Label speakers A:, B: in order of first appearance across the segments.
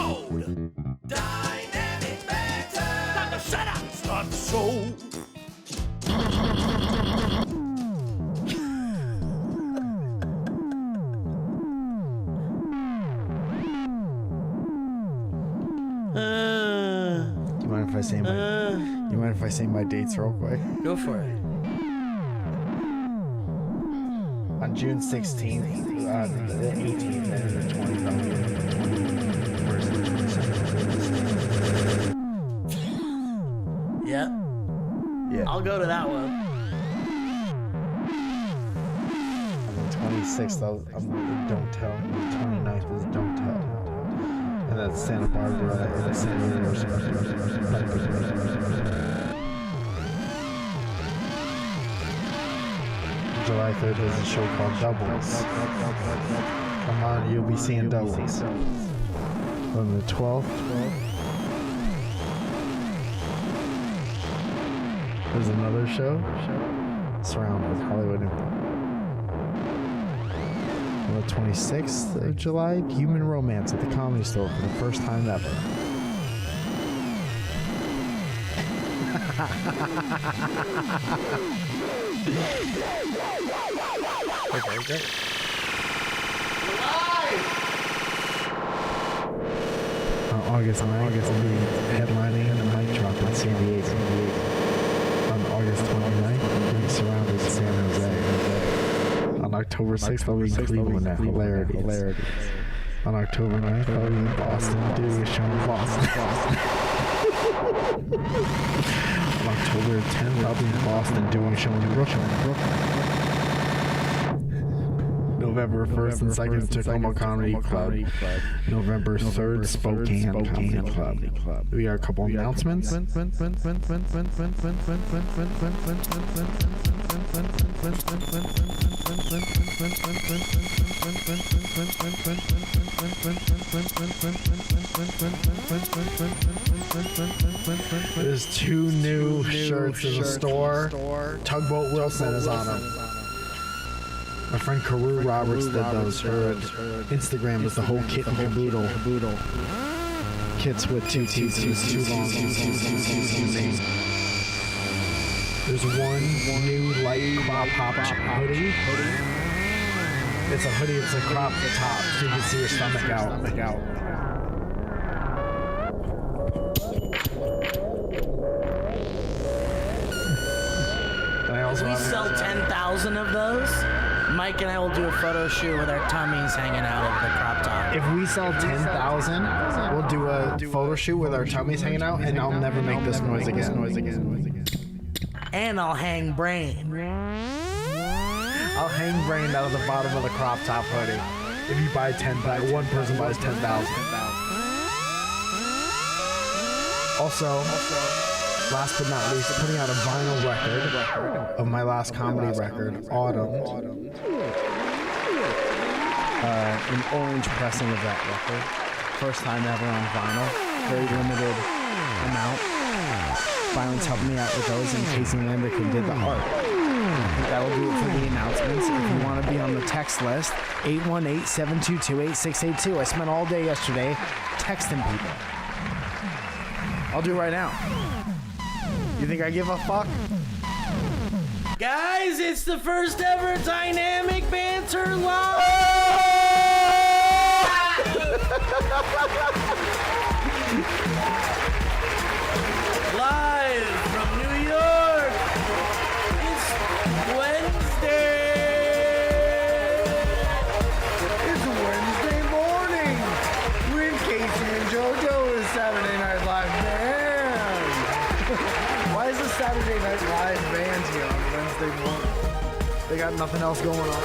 A: mode. Dynamic banter. Time to shut up. Start the show.
B: You mind if I say my? You mind if I say my dates real quick?
C: Go for it.
B: On June 16th, the 18th, and the 21st.
C: Yeah.
B: Yeah.
C: I'll go to that one.
B: On the 26th, I'm the Don't Tell. And the 29th is Don't Tell. And that's Santa Barbara and San Diego. July 3rd, there's a show called Doubles. Come on, you'll be seeing doubles. On the 12th, there's another show. Surrounded with Hollywood. On the 26th of July, Human Romance at the Comedy Store for the first time ever. Okay, great. August 9th, I'll be headlining the mic drop in San Diego. On August 29th, I'll be surrounded in San Jose. On October 6th, I'll be in Cleveland at Hilarity. On October 9th, I'll be in Boston doing a show in Boston. On October 10th, I'll be in Boston doing a show in Brooklyn. November 1st and 2nd, Tacoma Comedy Club. November 3rd, Spokane Comedy Club. We got a couple announcements. There's 2 new shirts in the store. Tugboat Wilson is on them. My friend Carew Roberts did those. Her Instagram is the whole kit and caboodle. Kits with two long. There's one new light crop top hoodie. It's a hoodie, it's a crop top, so you can see your stomach out.
C: If we sell 10,000 of those, Mike and I will do a photo shoot with our tummies hanging out of the crop top.
B: If we sell 10,000, we'll do a photo shoot with our tummies hanging out, and I'll never make this noise again.
C: And I'll hang brain.
B: I'll hang brain out of the bottom of the crop top hoodie. If you buy 10,000, one person buys 10,000. Also, last but not least, putting out a vinyl record of my last comedy record, Autumn. An orange pressing of that record. First time ever on vinyl. Very limited amount. Violence helped me out with those, and Casey Landerkin did the art. I think that'll do it for the announcements. If you want to be on the text list, 818-722-8682. I spent all day yesterday texting people. I'll do it right now. You think I give a fuck?
C: Guys, it's the first ever Dynamic Banter Live! Live from New York! It's Wednesday!
B: It's Wednesday morning! We're in Casey and JoJo's Saturday Night Live band! Why is the Saturday Night Live band here on Wednesday morning? They got nothing else going on?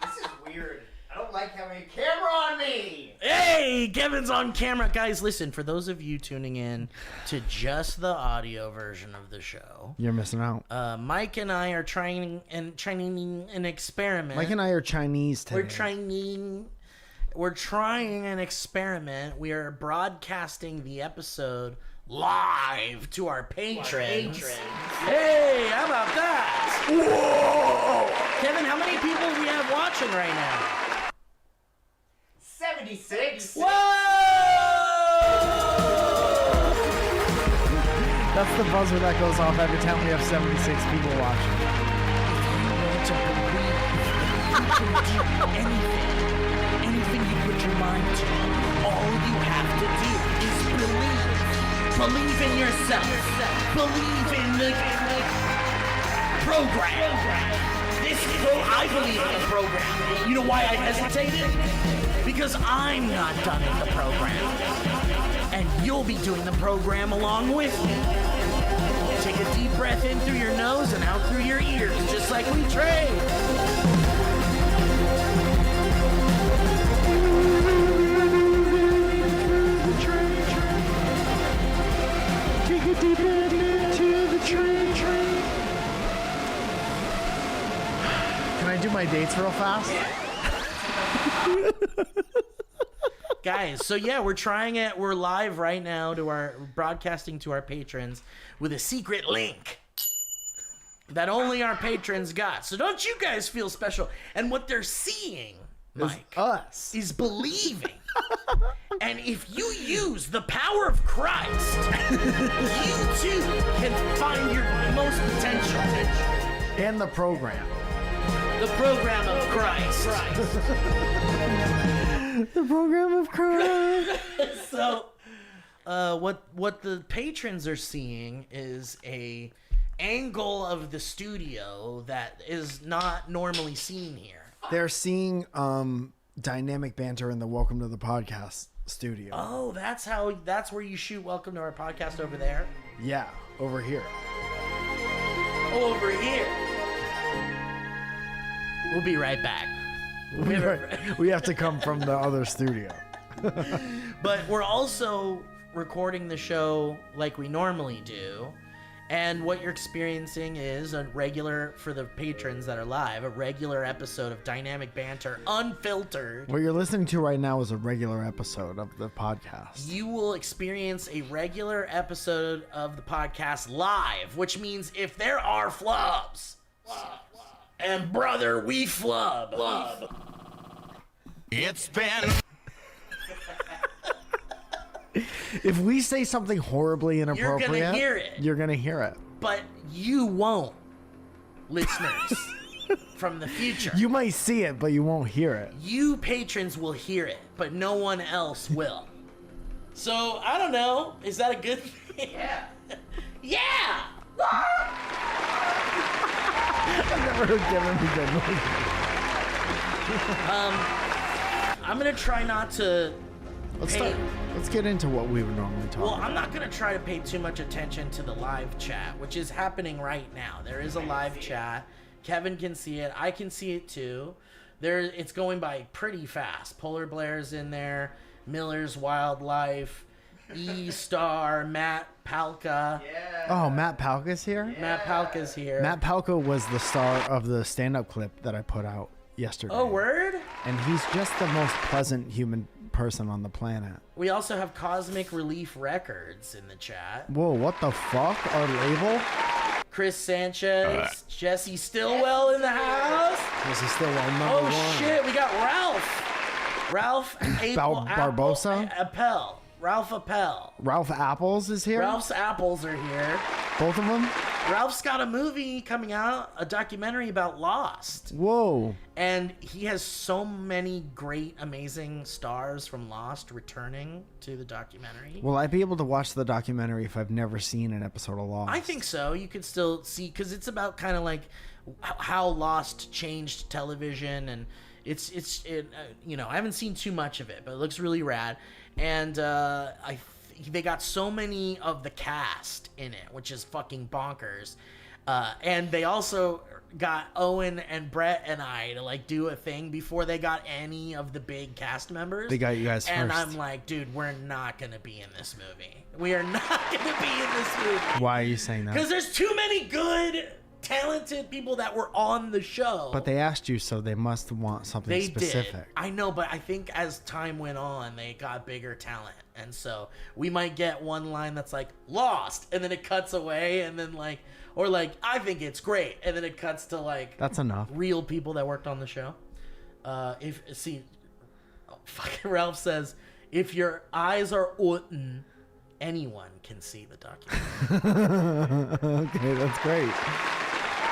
B: This is weird. I don't like having a camera on me!
C: Hey, Kevin's on camera. Guys, listen, for those of you tuning in to just the audio version of the show,
B: you're missing out.
C: Mike and I are trying an experiment.
B: Mike and I are Chinese today.
C: We're trying an experiment. We are broadcasting the episode live to our patrons. Hey, how about that? Whoa! Kevin, how many people do we have watching right now?
D: 76?
C: Whoa!
B: That's the buzzer that goes off every time we have 76 people watching.
C: To believe that you can do anything you put your mind to. All you have to do is believe. Believe in yourself. Believe in the program. I believe in the program. You know why I hesitated? Because I'm not done with the program. And you'll be doing the program along with me. Take a deep breath in through your nose and out through your ears, just like we train.
B: Take a deep breath into the train. Can I do my dates real fast?
C: Guys, so yeah, we're trying it. We're live right now broadcasting to our patrons with a secret link that only our patrons got. So don't you guys feel special. And what they're seeing, Mike,
B: Us.
C: is believing. And if you use the power of Christ, you too can find your most potential.
B: And the program.
C: The program of Christ.
B: The program of Christ.
C: So, what the patrons are seeing is a angle of the studio that is not normally seen here.
B: They're seeing dynamic banter in the Welcome to the Podcast studio.
C: Oh, that's where you shoot Welcome to our podcast over there.
B: Yeah, over here.
C: Over here. We'll be right back.
B: We have to come from the other studio.
C: But we're also recording the show like we normally do. And what you're experiencing is a regular, for the patrons that are live, a regular episode of Dynamic Banter, unfiltered.
B: What you're listening to right now is a regular episode of the podcast.
C: You will experience a regular episode of the podcast live, which means if there are flubs, and brother, we flub.
A: It's been
B: If we say something horribly inappropriate,
C: You're gonna hear it.
B: You're gonna hear it.
C: But you won't, listeners from the future.
B: You might see it, but you won't hear it.
C: You patrons will hear it, but no one else will. So, I don't know. Is that a good thing? Yeah. Yeah!
B: I've never heard Kevin be good noise.
C: I'm gonna try not to
B: Let's get into what we would normally talk
C: Well,
B: about.
C: I'm not going to try to pay too much attention to the live chat, which is happening right now. There is a live chat. Kevin can see it. I can see it too. It's going by pretty fast. Polar Blair's in there. Miller's Wildlife. E-Star. Matt Palka.
B: Oh, Matt Palka's here?
C: Matt Palka's here.
B: Matt Palka was the star of the stand-up clip that I put out yesterday.
C: Oh, word?
B: And he's just the most pleasant human person on the planet.
C: We also have Cosmic Relief Records in the chat.
B: Whoa, what the fuck? Our label?
C: Chris Sanchez. Jesse Stillwell in the house.
B: This is still on number
C: Oh,
B: one.
C: shit. We got Ralph
B: Barbosa?
C: Appel. Ralph Appel.
B: Ralph Apples is here?
C: Ralph's Apples are here.
B: Both of them?
C: Ralph's got a movie coming out, a documentary about Lost.
B: Whoa.
C: And he has so many great, amazing stars from Lost returning to the documentary.
B: Will I be able to watch the documentary if I've never seen an episode of Lost?
C: I think so. You could still see, because it's about kind of like how Lost changed television, and it's you know, I haven't seen too much of it, but it looks really rad. And they got so many of the cast in it, which is fucking bonkers. And they also got Owen and Brett and I to like do a thing before they got any of the big cast members.
B: They got you guys
C: and
B: first.
C: I'm like, dude, we're not gonna be in this movie. We are not gonna be in this movie.
B: Why are you saying that?
C: Because there's too many good, talented people that were on the show.
B: But they asked you, so they must want something
C: They
B: specific.
C: did. I know, but I think as time went on, they got bigger talent. And so we might get one line that's like, Lost, and then it cuts away, and then like, or like, I think it's great, and then it cuts to like,
B: That's enough.
C: real people that worked on the show. Fucking Ralph says, if your eyes are open, anyone can see the documentary.
B: Okay, that's great.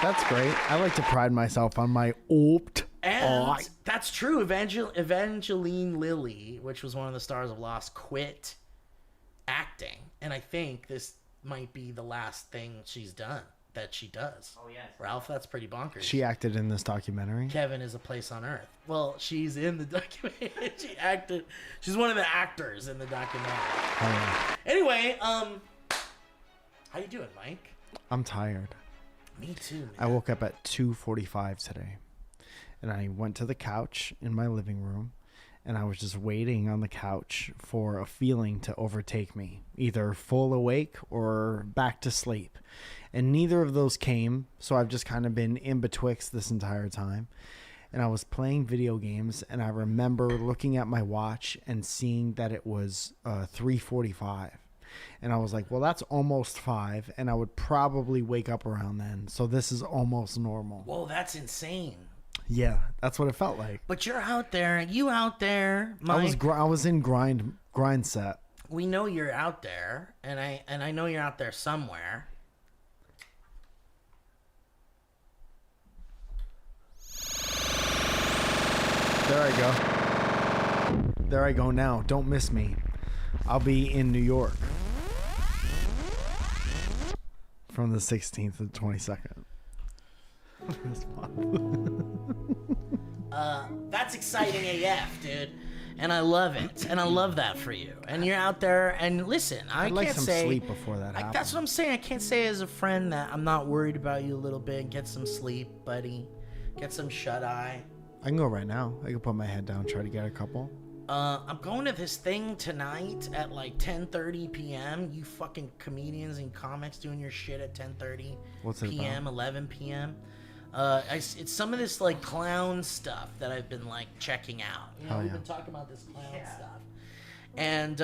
B: That's great. I like to pride myself on my opt.
C: And that's true. Evangeline Lilly, which was one of the stars of Lost, quit acting. And I think this might be the last thing she's done that she does. Oh, yes. Ralph, that's pretty bonkers.
B: She acted in this documentary?
C: Kevin is a Place on Earth. Well, she's in the documentary. She acted. She's one of the actors in the documentary.
B: Oh, yeah.
C: Anyway, how you doing, Mike?
B: I'm tired.
C: Me too, man.
B: I woke up at 2:45 today, and I went to the couch in my living room, and I was just waiting on the couch for a feeling to overtake me, either full awake or back to sleep. And neither of those came, so I've just kind of been in betwixt this entire time. And I was playing video games, and I remember looking at my watch and seeing that it was 3:45. And I was like, well, that's almost 5, and I would probably wake up around then. So this is almost normal.
C: Whoa, that's insane.
B: Yeah, that's what it felt like.
C: But you're out there. You out there, Mike.
B: I was in grind set.
C: We know you're out there, and I know you're out there somewhere.
B: There I go. There I go now. Don't miss me. I'll be in New York from the 16th to the 22nd.
C: That's exciting AF, dude. And I love it. And I love that for you. And you're out there. And listen,
B: I'd like some sleep before that happens.
C: That's what I'm saying. I can't say as a friend that I'm not worried about you a little bit. Get some sleep, buddy. Get some shut-eye.
B: I can go right now. I can put my head down, try to get a couple.
C: I'm going to this thing tonight at like 10:30 p.m. You fucking comedians and comics doing your shit at 10:30 p.m., 11 p.m. It's some of this like clown stuff that I've been like checking out. You know, we've been talking about this clown stuff. And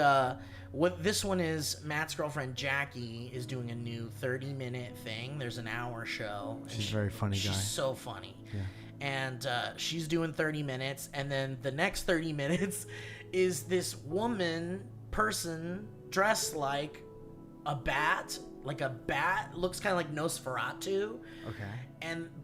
C: what this one is, Matt's girlfriend Jackie is doing a new 30-minute thing. There's an hour show.
B: She's a very funny guy.
C: She's so funny.
B: Yeah.
C: And she's doing 30 minutes, and then the next 30 minutes is this person dressed like a bat. Looks kind of like Nosferatu.
B: Okay.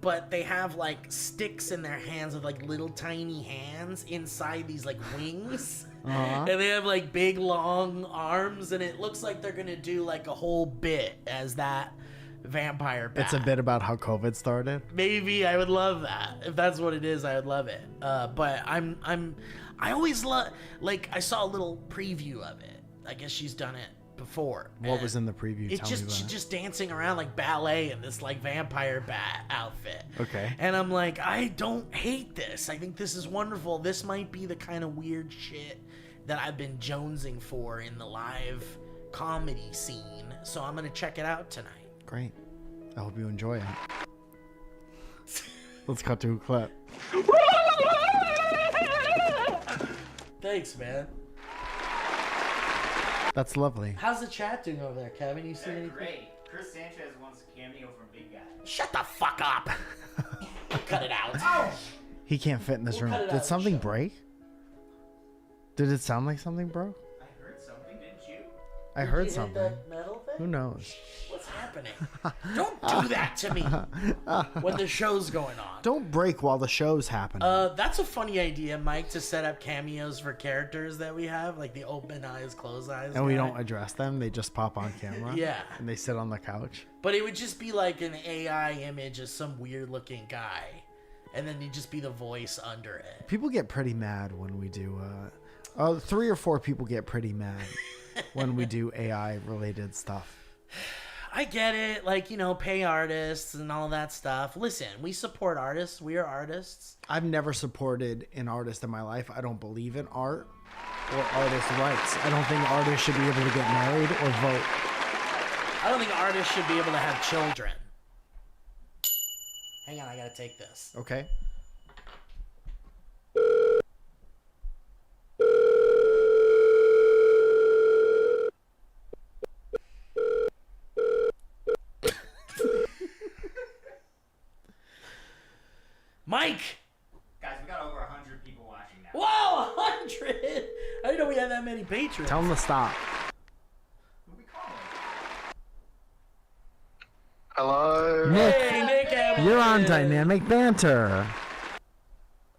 C: But they have like sticks in their hands with like little tiny hands inside these like wings.
B: Uh-huh.
C: And they have like big long arms, and it looks like they're gonna do like a whole bit as that vampire bat.
B: It's a bit about how COVID started.
C: Maybe I would love that. If that's what it is, I would love it. But I always love, like, I saw a little preview of it. I guess she's done it before.
B: What was in the preview? Tell me about
C: she's just dancing around like ballet in this like vampire bat outfit.
B: Okay.
C: And I'm like, I don't hate this. I think this is wonderful. This might be the kind of weird shit that I've been jonesing for in the live comedy scene. So I'm gonna check it out tonight.
B: Great. I hope you enjoy it. Let's cut to a clip.
C: Thanks, man.
B: That's lovely.
C: How's the chat doing over there, Kevin? You see anything?
D: Great. Chris Sanchez wants a cameo from Big Guy.
C: Shut the fuck up. Cut it out.
D: Oh!
B: He can't fit in this room. Did something break? Did it sound like something broke?
D: I heard something, didn't you?
B: I heard
C: Did you
B: something.
C: hit that metal thing?
B: Who knows?
C: What's happening? Don't do that to me when the show's going on.
B: Don't break while the show's happening.
C: That's a funny idea, Mike, to set up cameos for characters that we have, like the open eyes, closed eyes.
B: And we
C: guy.
B: don't address them. They just pop on camera.
C: Yeah.
B: And they sit on the couch.
C: But it would just be like an AI image of some weird looking guy. And then you'd just be the voice under it.
B: People get pretty mad when we do... 3 or 4 people get pretty mad when we do AI related stuff.
C: I get it, like, you know, pay artists and all that stuff. Listen, we support artists. We are artists.
B: I've never supported an artist in my life. I don't believe in art or artist rights. I don't think artists should be able to get married or vote.
C: I don't think artists should be able to have children. Hang on, I gotta take this.
B: Okay.
C: Mike!
D: Guys, we got over 100 people watching now.
C: Whoa, 100! 500. I didn't know we had that many patrons.
B: Tell them to stop.
D: Who we calling?
E: Hello.
B: Nick,
C: Hey, Nick Hamilton.
B: you're on Dynamic Banter.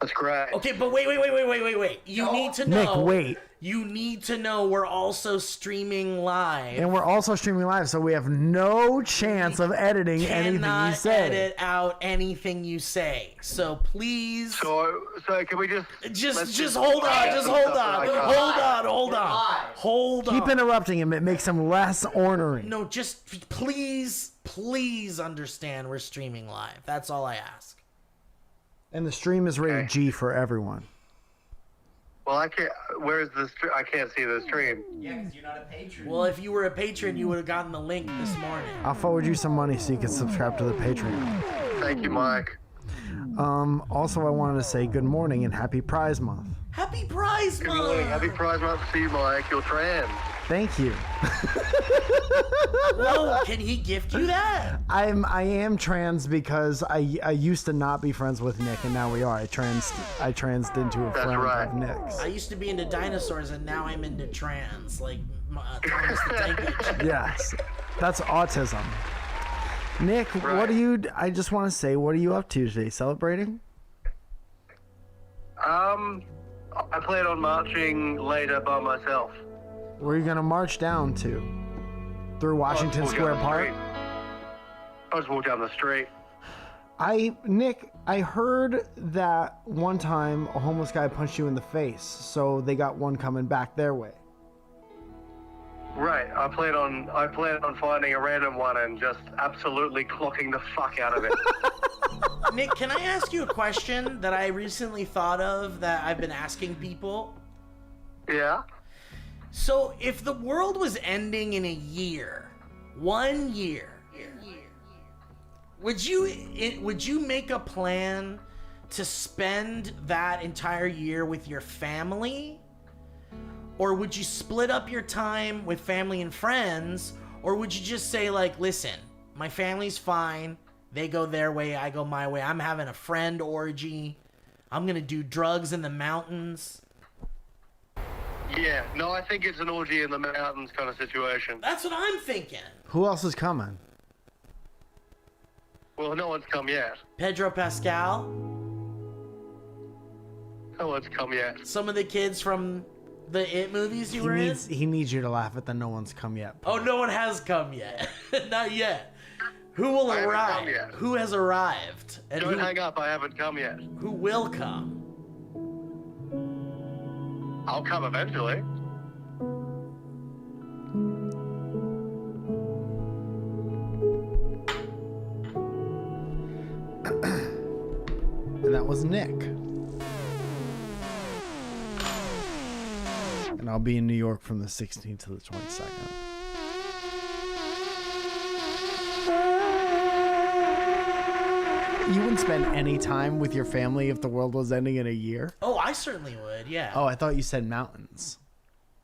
E: That's great.
C: Okay, but wait. You need to know.
B: Nick, wait.
C: You need to know we're also streaming live.
B: And we're also streaming live, so we have no chance of editing anything you
C: Cannot
B: say.
C: edit out anything you say. So please,
E: So can we just
C: just hold on, hold on.
B: Keep interrupting him. It makes him less ornery.
C: No, just please understand we're streaming live. That's all I ask.
B: And the stream is rated G for everyone.
E: Well, I can't. Where's the stream? I can't see the stream.
D: Yeah, because you're not a patron.
C: Well, if you were a patron, you would have gotten the link this morning.
B: I'll forward you some money so you can subscribe to the Patreon.
E: Thank you, Mike.
B: Also, I wanted to say good morning and happy Prize Month.
C: Happy Prize
E: Good
C: Month!
E: morning. Happy Pride Month to you, Mike. You're trans.
B: Thank you.
C: Whoa, can he gift you that?
B: I am trans because I used to not be friends with Nick, and now we are. I transed into a
E: That's
B: friend
E: right.
B: of Nick's.
C: I used to be into dinosaurs, and now I'm into trans, like Thomas the Tank Engine.
B: Yes, that's autism. Nick,
E: Right.
B: what are you? I just want to say, what are you up to today? Celebrating?
E: I plan on marching later by myself.
B: Where are you gonna march down to? Through Washington
E: I'll just walk
B: Square
E: down the
B: Park?
E: street. I'll just walk down the street.
B: Nick, I heard that one time a homeless guy punched you in the face, so they got one coming back their way.
E: Right. I plan on finding a random one and just absolutely clocking the fuck out of it.
C: Nick, can I ask you a question that I recently thought of that I've been asking people?
E: Yeah.
C: So, if the world was ending in a year, 1 year, would you make a plan to spend that entire year with your family? Or would you split up your time with family and friends? Or would you just say, like, listen, my family's fine. They go their way, I go my way. I'm having a friend orgy. I'm going to do drugs in the mountains.
E: Yeah. No, I think it's an orgy in the mountains kind of situation.
C: That's what I'm thinking.
B: Who else is coming?
E: Well, no one's come yet.
C: Pedro Pascal,
E: No one's come yet.
C: some of the kids from the It movies you were in.
B: He needs you to laugh at the no one's come yet.
C: Oh, no one has come yet. Not yet. Who will
E: I haven't
C: arrive?
E: come yet.
C: Who has arrived? And
E: Don't hang up. I haven't come yet.
C: who will come?
E: I'll come eventually.
B: And that was Nick. And I'll be in New York from the 16th to the 22nd. You wouldn't spend any time with your family if the world was ending in a year?
C: Oh, I certainly would, yeah.
B: Oh, I thought you said mountains.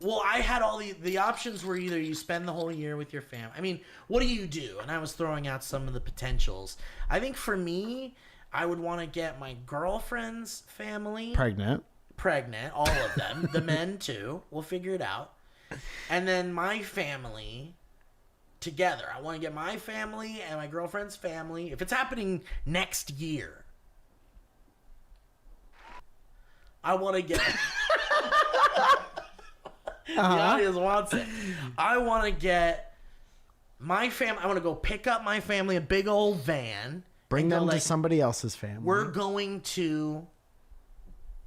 C: Well, I had all the options were either you spend the whole year with your family. I mean, what do you do? And I was throwing out some of the potentials. I think for me, I would want to get my girlfriend's family
B: Pregnant.
C: all of them, the men too. We'll figure it out. And then my family together. I want to get my family and my girlfriend's family. If it's happening next year, I want to get the audience wants it. I want to get my family. I want to go pick up my family, a big old van.
B: Bring
C: and go,
B: them to
C: like,
B: somebody else's family.
C: we're going to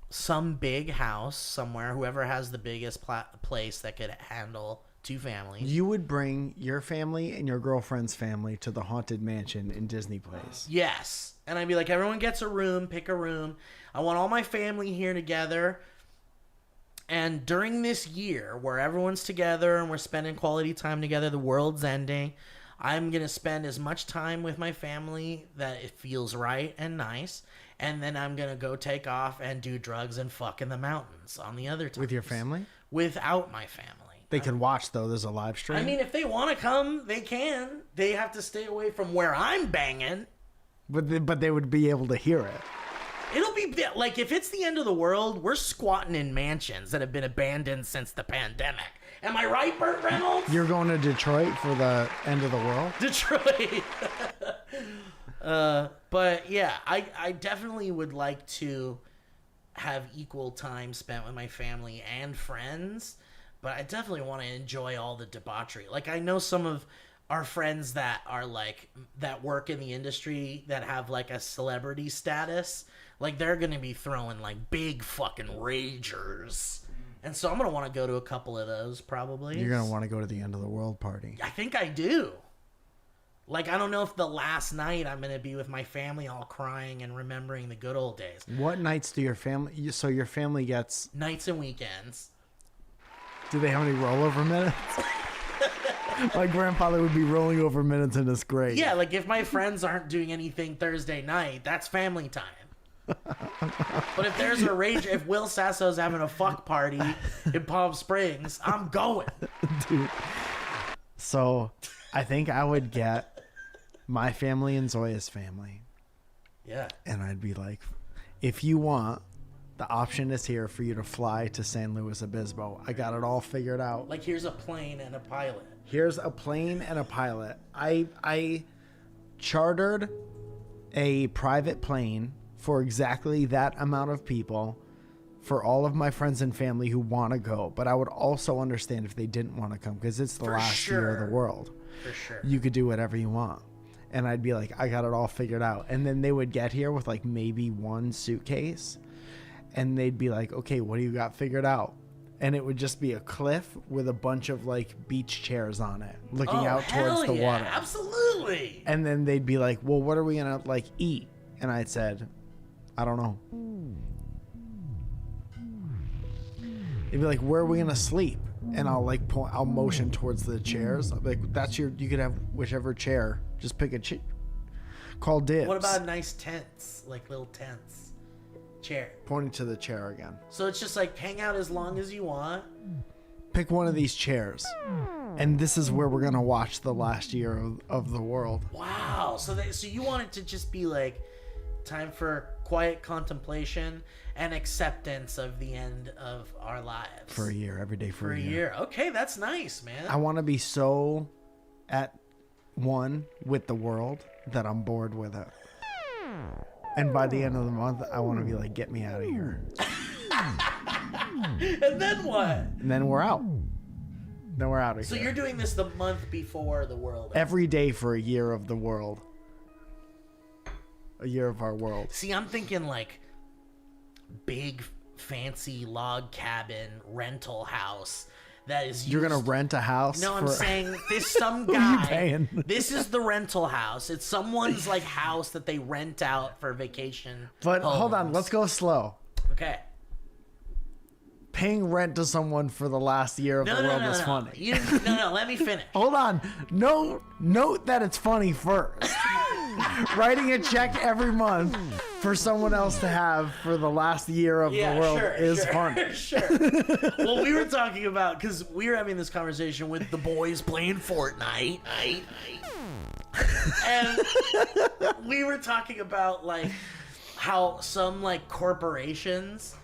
C: some big house somewhere. Whoever has the biggest place that could handle two families.
B: You would bring your family and your girlfriend's family to the Haunted Mansion in Disney Place.
C: Yes. And I'd be like, everyone gets a room, pick a room. I want all my family here together. And during this year where everyone's together and we're spending quality time together, the world's ending, I'm going to spend as much time with my family that it feels right and nice. And then I'm going to go take off and do drugs and fuck in the mountains on the other time.
B: With your family?
C: Without my family.
B: They can watch, though. There's a live stream.
C: I mean, if they want to come, they can. They have to stay away from where I'm banging.
B: But they would be able to hear it.
C: It'll be like if it's the end of the world, we're squatting in mansions that have been abandoned since the pandemic. Am I right, Burt Reynolds?
B: You're going to Detroit for the end of the world?
C: Detroit. But yeah, I definitely would like to have equal time spent with my family and friends, but I definitely want to enjoy all the debauchery. Like, I know some of our friends that are like, that work in the industry that have like a celebrity status, like they're going to be throwing like big fucking ragers. And so I'm going to want to go to a couple of those probably.
B: You're going to want to go to the end of the world party.
C: I think I do. Like, I don't know if the last night I'm going to be with my family all crying and remembering the good old days.
B: What nights do your family... So your family gets...
C: Nights and weekends.
B: Do they have any rollover minutes? My grandfather would be rolling over minutes in his grave.
C: Yeah, like if my friends aren't doing anything Thursday night, that's family time. But if there's a rage... If Will Sasso's having a fuck party in Palm Springs, I'm going.
B: Dude. So I think I would get my family and Zoya's family.
C: Yeah.
B: And I'd be like, if you want, the option is here for you to fly to San Luis Obispo. I got it all figured out.
C: Like, here's a plane and a pilot.
B: Here's a plane and a pilot. I chartered a private plane for exactly that amount of people for all of my friends and family who want to go. But I would also understand if they didn't want to come because it's the last year of the world.
C: For sure.
B: You could do whatever you want. And I'd be like, I got it all figured out. And then they would get here with like maybe one suitcase. And they'd be like, okay, what do you got figured out? And it would just be a cliff with a bunch of like beach chairs on it, looking out towards the water.
C: Absolutely.
B: And then they'd be like, well, what are we going to like eat? And I said, I don't know. They'd be like, where are we going to sleep? And I'll like I'll motion towards the chairs. I'll be like, that's you could have whichever chair. Just pick a call dibs.
C: What about nice tents, like little tents? Chair.
B: Pointing to the chair again.
C: So it's just like hang out as long as you want.
B: Pick one of these chairs. And this is where we're going to watch the last year of the world.
C: Wow. So you want it to just be like time for quiet contemplation and acceptance of the end of our lives.
B: For a year, every day for a year.
C: Okay, that's nice, man.
B: I want to be so at one with the world that I'm bored with it. And by the end of the month, I want to be like, get me out of here.
C: And then what?
B: And then we're out. Then we're out of
C: So
B: here.
C: you're doing this the month before the world ends.
B: Every day for a year of the world. A year of our world.
C: See, I'm thinking like big fancy log cabin rental house that is
B: You're going to rent a house?
C: No, I'm saying this some
B: Who are you
C: guy.
B: paying?
C: This is the rental house. It's someone's like house that they rent out for vacation.
B: But hold on,
C: homes.
B: let's go slow.
C: Okay.
B: Paying rent to someone for the last year of the world is funny.
C: No, let me finish.
B: Hold on. Note that it's funny first. Writing a check every month for someone else to have for the last year of the world is funny.
C: Sure. Well, we were talking about, because we were having this conversation with the boys playing Fortnite. And we were talking about like how some like corporations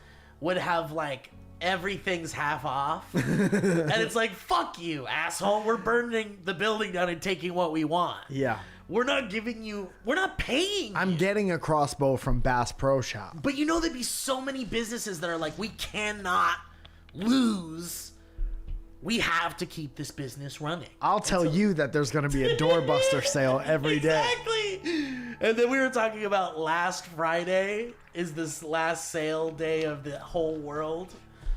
C: would have like everything's half off. And it's like, fuck you, asshole. We're burning the building down and taking what we want.
B: Yeah.
C: We're not paying
B: I'm
C: you.
B: getting a crossbow from Bass Pro Shop.
C: But you know there'd be so many businesses that are like, we cannot lose. We have to keep this business running.
B: I'll tell you that there's going to be a doorbuster sale every day.
C: Exactly. And then we were talking about last Friday is this last sale day of the whole world.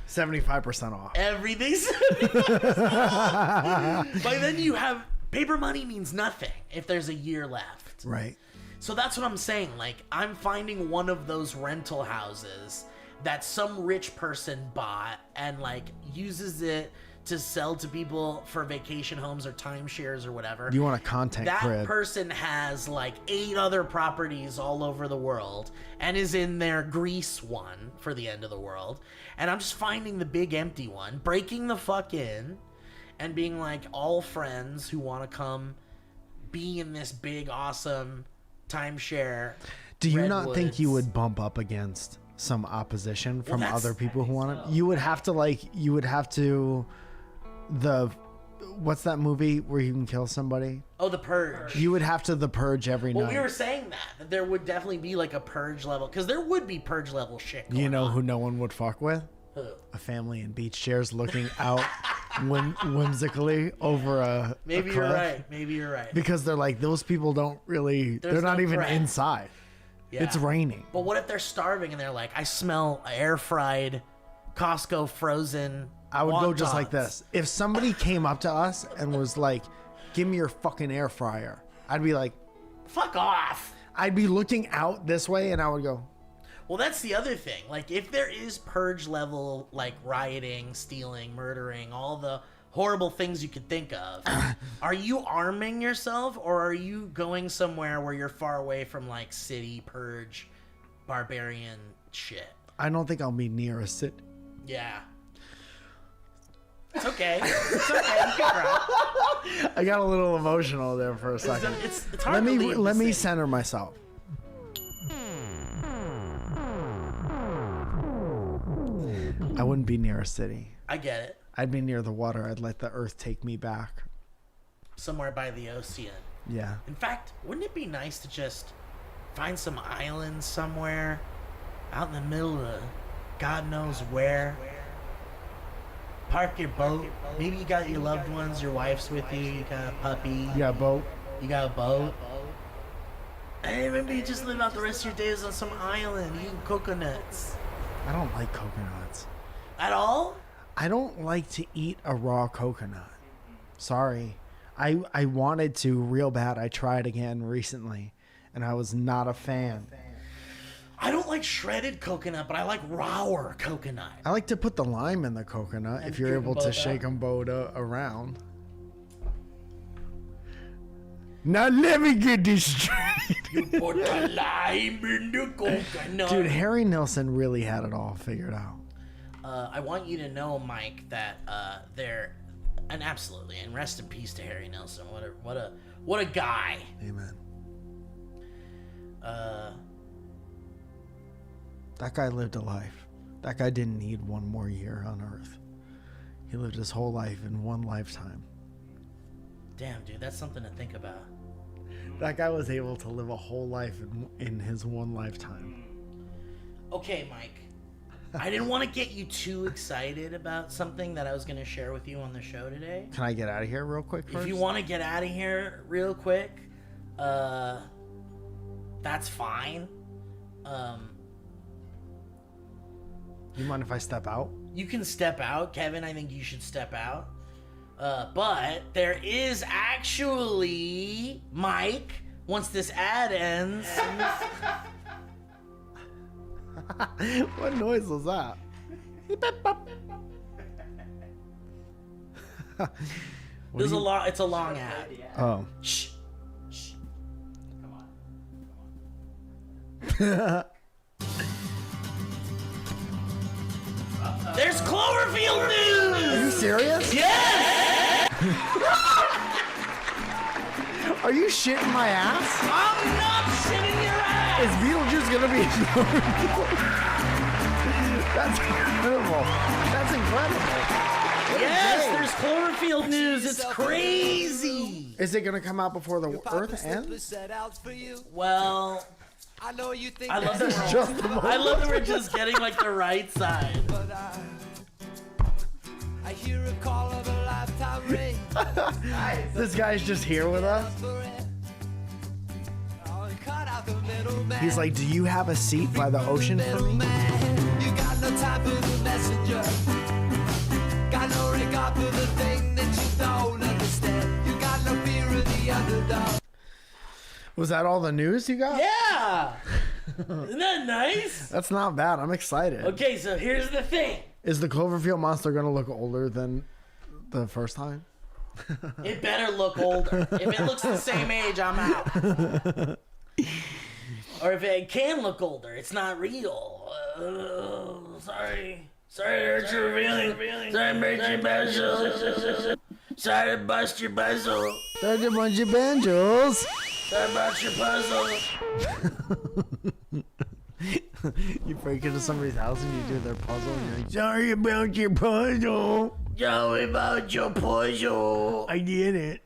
B: 75% off.
C: Everything's 75% off. By then you have paper money means nothing if there's a year left.
B: Right.
C: So that's what I'm saying. Like, I'm finding one of those rental houses that some rich person bought and like uses it to sell to people for vacation homes or timeshares or whatever.
B: You want a content
C: that
B: crib.
C: person has like 8 other properties all over the world and is in their Greece one for the end of the world. And I'm just finding the big empty one, breaking the fuck in and being like, all friends who want to come be in this big awesome timeshare.
B: Do you not think you
C: redwoods.
B: would bump up against some opposition from
C: that's-
B: other people who want it? You would have to what's that movie where you can kill somebody?
C: Oh, the Purge.
B: You would have to the Purge every
C: Well,
B: night.
C: we were saying that there would definitely be like a Purge level, because there would be Purge level shit going
B: You know
C: on.
B: who no one would fuck with?
C: Who?
B: A family in beach chairs looking out whimsically over a
C: Maybe
B: a
C: you're
B: cliff.
C: right. Maybe you're right.
B: Because they're like, those people don't really,
C: There's
B: they're not
C: no
B: even
C: threat.
B: inside.
C: Yeah.
B: It's raining.
C: But what if they're starving and they're like, I smell air fried, Costco frozen.
B: I would go just like
C: wontons."
B: this. If somebody came up to us and was like, give me your fucking air fryer, I'd be like,
C: Fuck off.
B: I'd be looking out this way and I would go,
C: Well, that's the other thing. Like, if there is Purge level, like rioting, stealing, murdering, all the horrible things you could think of, are you arming yourself, or are you going somewhere where you're far away from like city Purge, barbarian shit?
B: I don't think I'll be near a city.
C: Yeah. It's okay. It's okay. You can cry.
B: I got a little emotional there for a second.
C: It's hard to leave
B: Let
C: the
B: me
C: city.
B: center myself. I wouldn't be near a city.
C: I get it.
B: I'd be near the water. I'd let the earth take me back.
C: Somewhere by the ocean.
B: Yeah.
C: In fact, wouldn't it be nice to just find some island somewhere out in the middle of God knows where? Park your boat. Maybe you got your loved ones, your wife's with you, you got a puppy,
B: You got a boat?
C: you got a boat. And maybe you just live out the rest of your days on some island eating coconuts.
B: I don't like coconuts.
C: At all?
B: I don't like to eat a raw coconut. Sorry. I wanted to real bad. I tried again recently, and I was not a fan.
C: I don't like shredded coconut, but I like rawer coconut.
B: I like to put the lime in the coconut if you're
C: drink
B: able
C: 'em
B: to
C: both
B: shake
C: up.
B: them both around. Now let me get this straight.
C: Put the lime in the coconut.
B: Dude, Harry Nilsson really had it all figured out.
C: I want you to know, Mike, that they're, and absolutely, and rest in peace to Harry Nilsson. What a guy.
B: Amen.
C: Uh,
B: That guy lived a life. That guy didn't need one more year on Earth. He lived his whole life in one lifetime.
C: damn, dude, that's something to think about.
B: That guy was able to live a whole life in his one lifetime.
C: Okay, Mike. I didn't want to get you too excited about something that I was going to share with you on the show today.
B: Can I get out of here real quick first?
C: If you want to get out of here real quick, that's fine.
B: You mind if I step out?
C: You can step out, Kevin. I think you should step out. But there is actually, Mike, once this ad ends.
B: What noise was that?
C: It's a long ad.
B: Oh.
C: Shh. There's Cloverfield news!
B: Are you serious?
C: Yes!
B: Are you shitting my ass?
C: I'm not shitting your ass!
B: Is Beetlejuice gonna be? That's incredible. That's incredible.
C: Yes,
B: Yay.
C: there's Cloverfield news. It's crazy.
B: Is it gonna come out before the Earth ends?
A: set out for you.
C: Well,
A: I know you think
C: I love that we're
B: Just the
C: I love that we're just getting like the right side.
A: but I hear a call of a lifetime ring.
B: This guy's just here with us.
A: Cut out the middleman.
B: He's like, do you have a seat by the ocean for me?
A: Middleman. You got no time for the messenger. Got no regard for the thing that you don't understand. You got no fear of the underdog.
B: Was that all the news you got?
C: Yeah. Isn't that nice?
B: That's not bad. I'm excited.
C: Okay, so here's the thing.
B: Is the Cloverfield monster gonna look older than the first time?
C: It better look older. If it looks the same age, I'm out. Or if it can look older, it's not real. Sorry. Sorry to hurt your feelings. Sorry to make you special. Sorry to bust your puzzle.
B: There's a bunch of banjos.
C: Sorry about your puzzle.
B: You break into somebody's house and you do their puzzle and you're like, sorry about your puzzle.
C: Sorry about your puzzle.
B: I did it.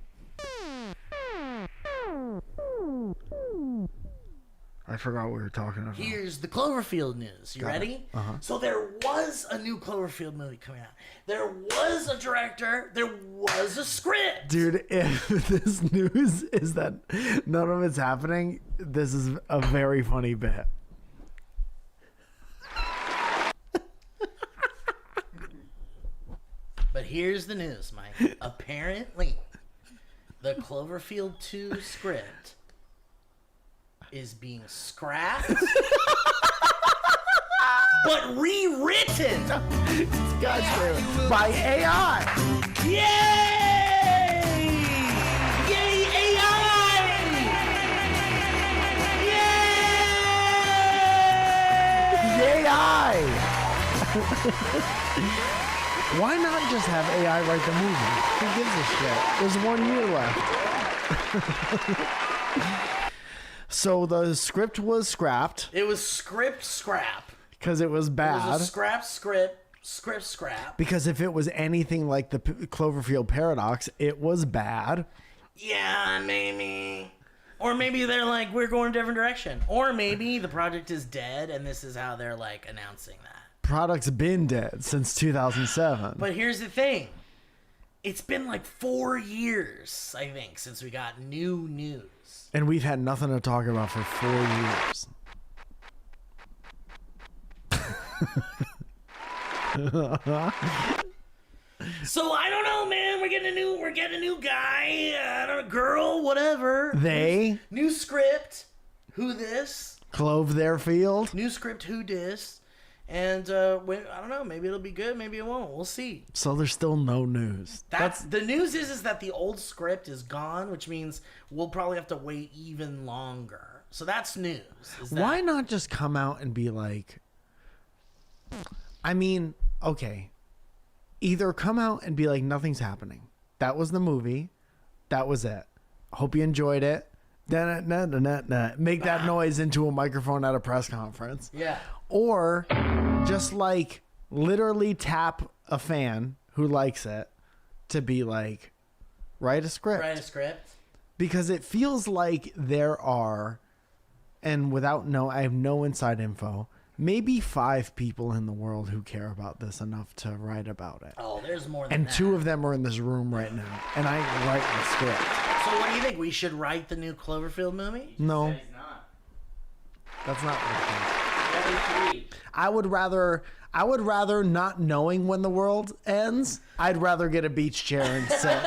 B: I forgot what we were talking about.
C: Here's the Cloverfield news. You ready? So there was a new Cloverfield movie coming out. There was a director. There was a script.
B: Dude, if this news is that none of it's happening, this is a very funny bit.
C: But here's the news, Mike. Apparently, the Cloverfield 2 script is being scrapped, but rewritten.
B: By AI.
C: Yay! Yay, AI! Yay!
B: AI. Why not just have AI write the movie? Who gives a shit? There's 1 year left. So the script was scrapped
C: It was scrap.
B: because it was
C: It
B: bad.
C: was a scrap.
B: Because if it was anything like the Cloverfield paradox, it was bad.
C: Yeah, maybe. Or maybe they're like, we're going a different direction. Or maybe the project is dead and this is how they're like announcing that.
B: Product's been dead since 2007.
C: But here's the thing. It's been like 4 years, I think, since we got new news.
B: And we've had nothing to talk about for 4 years.
C: So I don't know, man. We're getting a new guy, I don't know, girl, whatever.
B: They
C: New script. Who this?
B: clove their field.
C: New script. Who dis? And I don't know. Maybe it'll be good. Maybe it won't. We'll see.
B: So there's still no news.
C: That's the news is that the old script is gone, which means we'll probably have to wait even longer. So that's news.
B: Why not just come out and be like, I mean, okay, either come out and be like, nothing's happening. That was the movie. That was it. Hope you enjoyed it. Make that noise into a microphone at a press conference.
C: Yeah.
B: Or just like literally tap a fan who likes it to be like, write a script.
C: Write a script.
B: Because it feels like there are, and I have no inside info, maybe 5 people in the world who care about this enough to write about it.
C: Oh, there's more than
B: And
C: that.
B: 2 of them are in this room right now, and I ain't writing the script.
C: So what do you think? We should write the new Cloverfield movie?
B: No,
D: He's not.
B: that's not what I think.
D: Only 3.
B: I would rather not knowing when the world ends. I'd rather get a beach chair and sit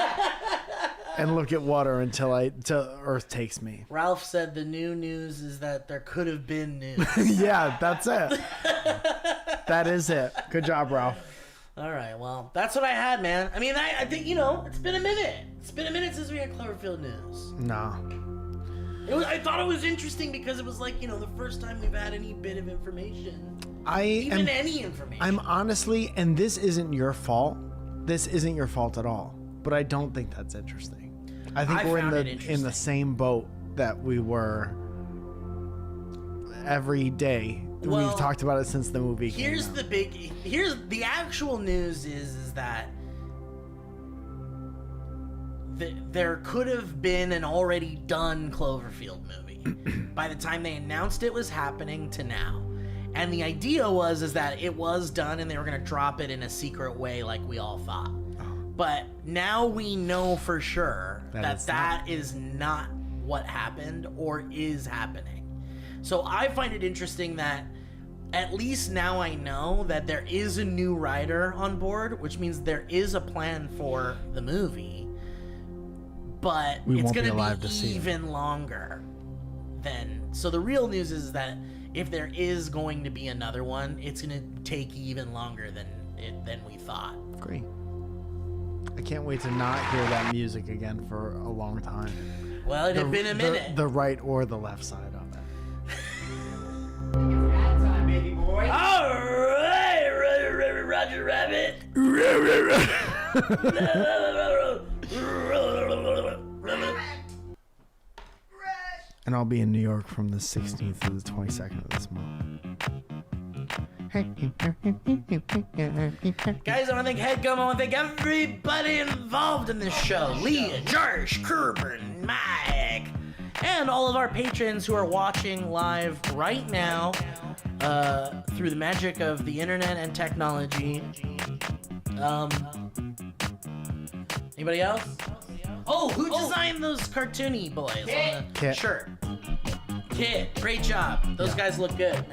B: and look at water until Earth takes me.
C: Ralph said the new news is that there could have been news.
B: Yeah, that's it. That is it. Good job, Ralph.
C: All right, well, that's what I had, man. I mean, I think, it's been a minute. It's been a minute since we had Cloverfield news.
B: No.
C: I thought it was interesting because it was like, the first time we've had any bit of information. Any information.
B: I'm honestly, and this isn't your fault. This isn't your fault at all. But I don't think that's interesting. I think we're
C: found it
B: in
C: interesting.
B: the same boat that we were every day.
C: Well,
B: We've talked about it since the movie came
C: Here's
B: out.
C: the actual news is that there could have been an already done Cloverfield movie by the time they announced it was happening to now. And the idea was that it was done and they were going to drop it in a secret way like we all thought. But now we know for sure that is not what happened or is happening. So I find it interesting that at least now I know that there is a new writer on board, which means there is a plan for the movie, but it's going to be even longer than... So the real news is that if there is going to be another one, it's going to take even longer than we thought.
B: Great. I can't wait to not hear that music again for a long time.
C: Well, it had been a minute.
B: The right or the left side of it.
D: That time, baby boy.
C: All right, Roger Rabbit.
B: And I'll be in New York from the 16th to the 22nd of this month.
C: Guys, I want to thank Headgum. I want to thank everybody involved in this show. Leah, Josh, Kerben, Mike, and all of our patrons who are watching live right now through the magic of the internet and technology. Anybody else? Oh, who designed those cartoony boys on the
B: Kit.
C: shirt? Kit, great job. Those guys look good.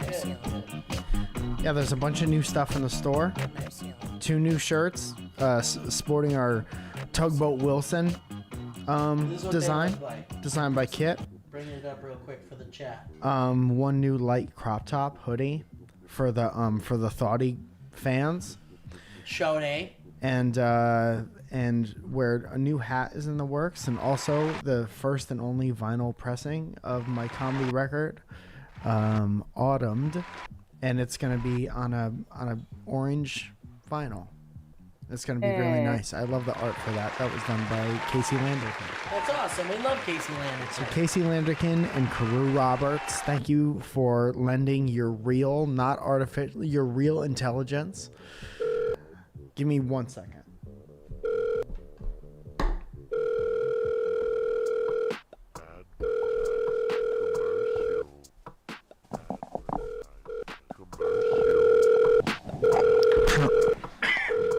B: Yeah, there's a bunch of new stuff in the store. 2 new shirts, sporting our Tugboat Wilson
C: This is what they
B: design,
C: look like.
B: designed by Kit.
C: Bring it up real quick for the chat.
B: 1 new light crop top hoodie for the Thoughty fans,
C: Shode.
B: and where a new hat is in the works, and also the first and only vinyl pressing of my comedy record, Autumned, and it's gonna be on a orange vinyl. It's gonna be really nice. I love the art for that. That was done by Casey Landerkin.
C: That's awesome. We love Casey Landerkin.
B: Casey Landerkin and Carew Roberts, thank you for lending your real, not artificial, your real intelligence. Give me 1 second.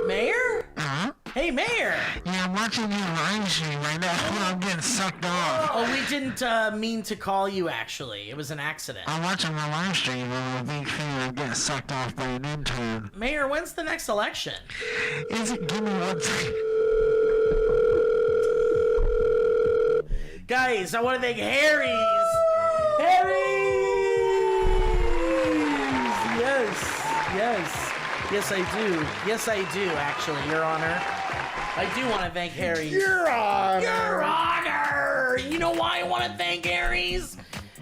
C: Mayor? Hey, Mayor!
F: Yeah, I'm watching your live stream right now. I'm getting sucked off.
C: Oh, we didn't mean to call you, actually. It was an accident.
F: I'm watching my live stream and I'm a big fan. I'm getting sucked off by an intern.
C: Mayor, when's the next election?
F: Is it? Give me 1 second.
C: Guys, I want to thank Harry's! Yes, I do. Yes, I do, actually, Your Honor. I do want to thank Harry's.
B: Your Honor!
C: Your Honor! You know why I want to thank Harry's?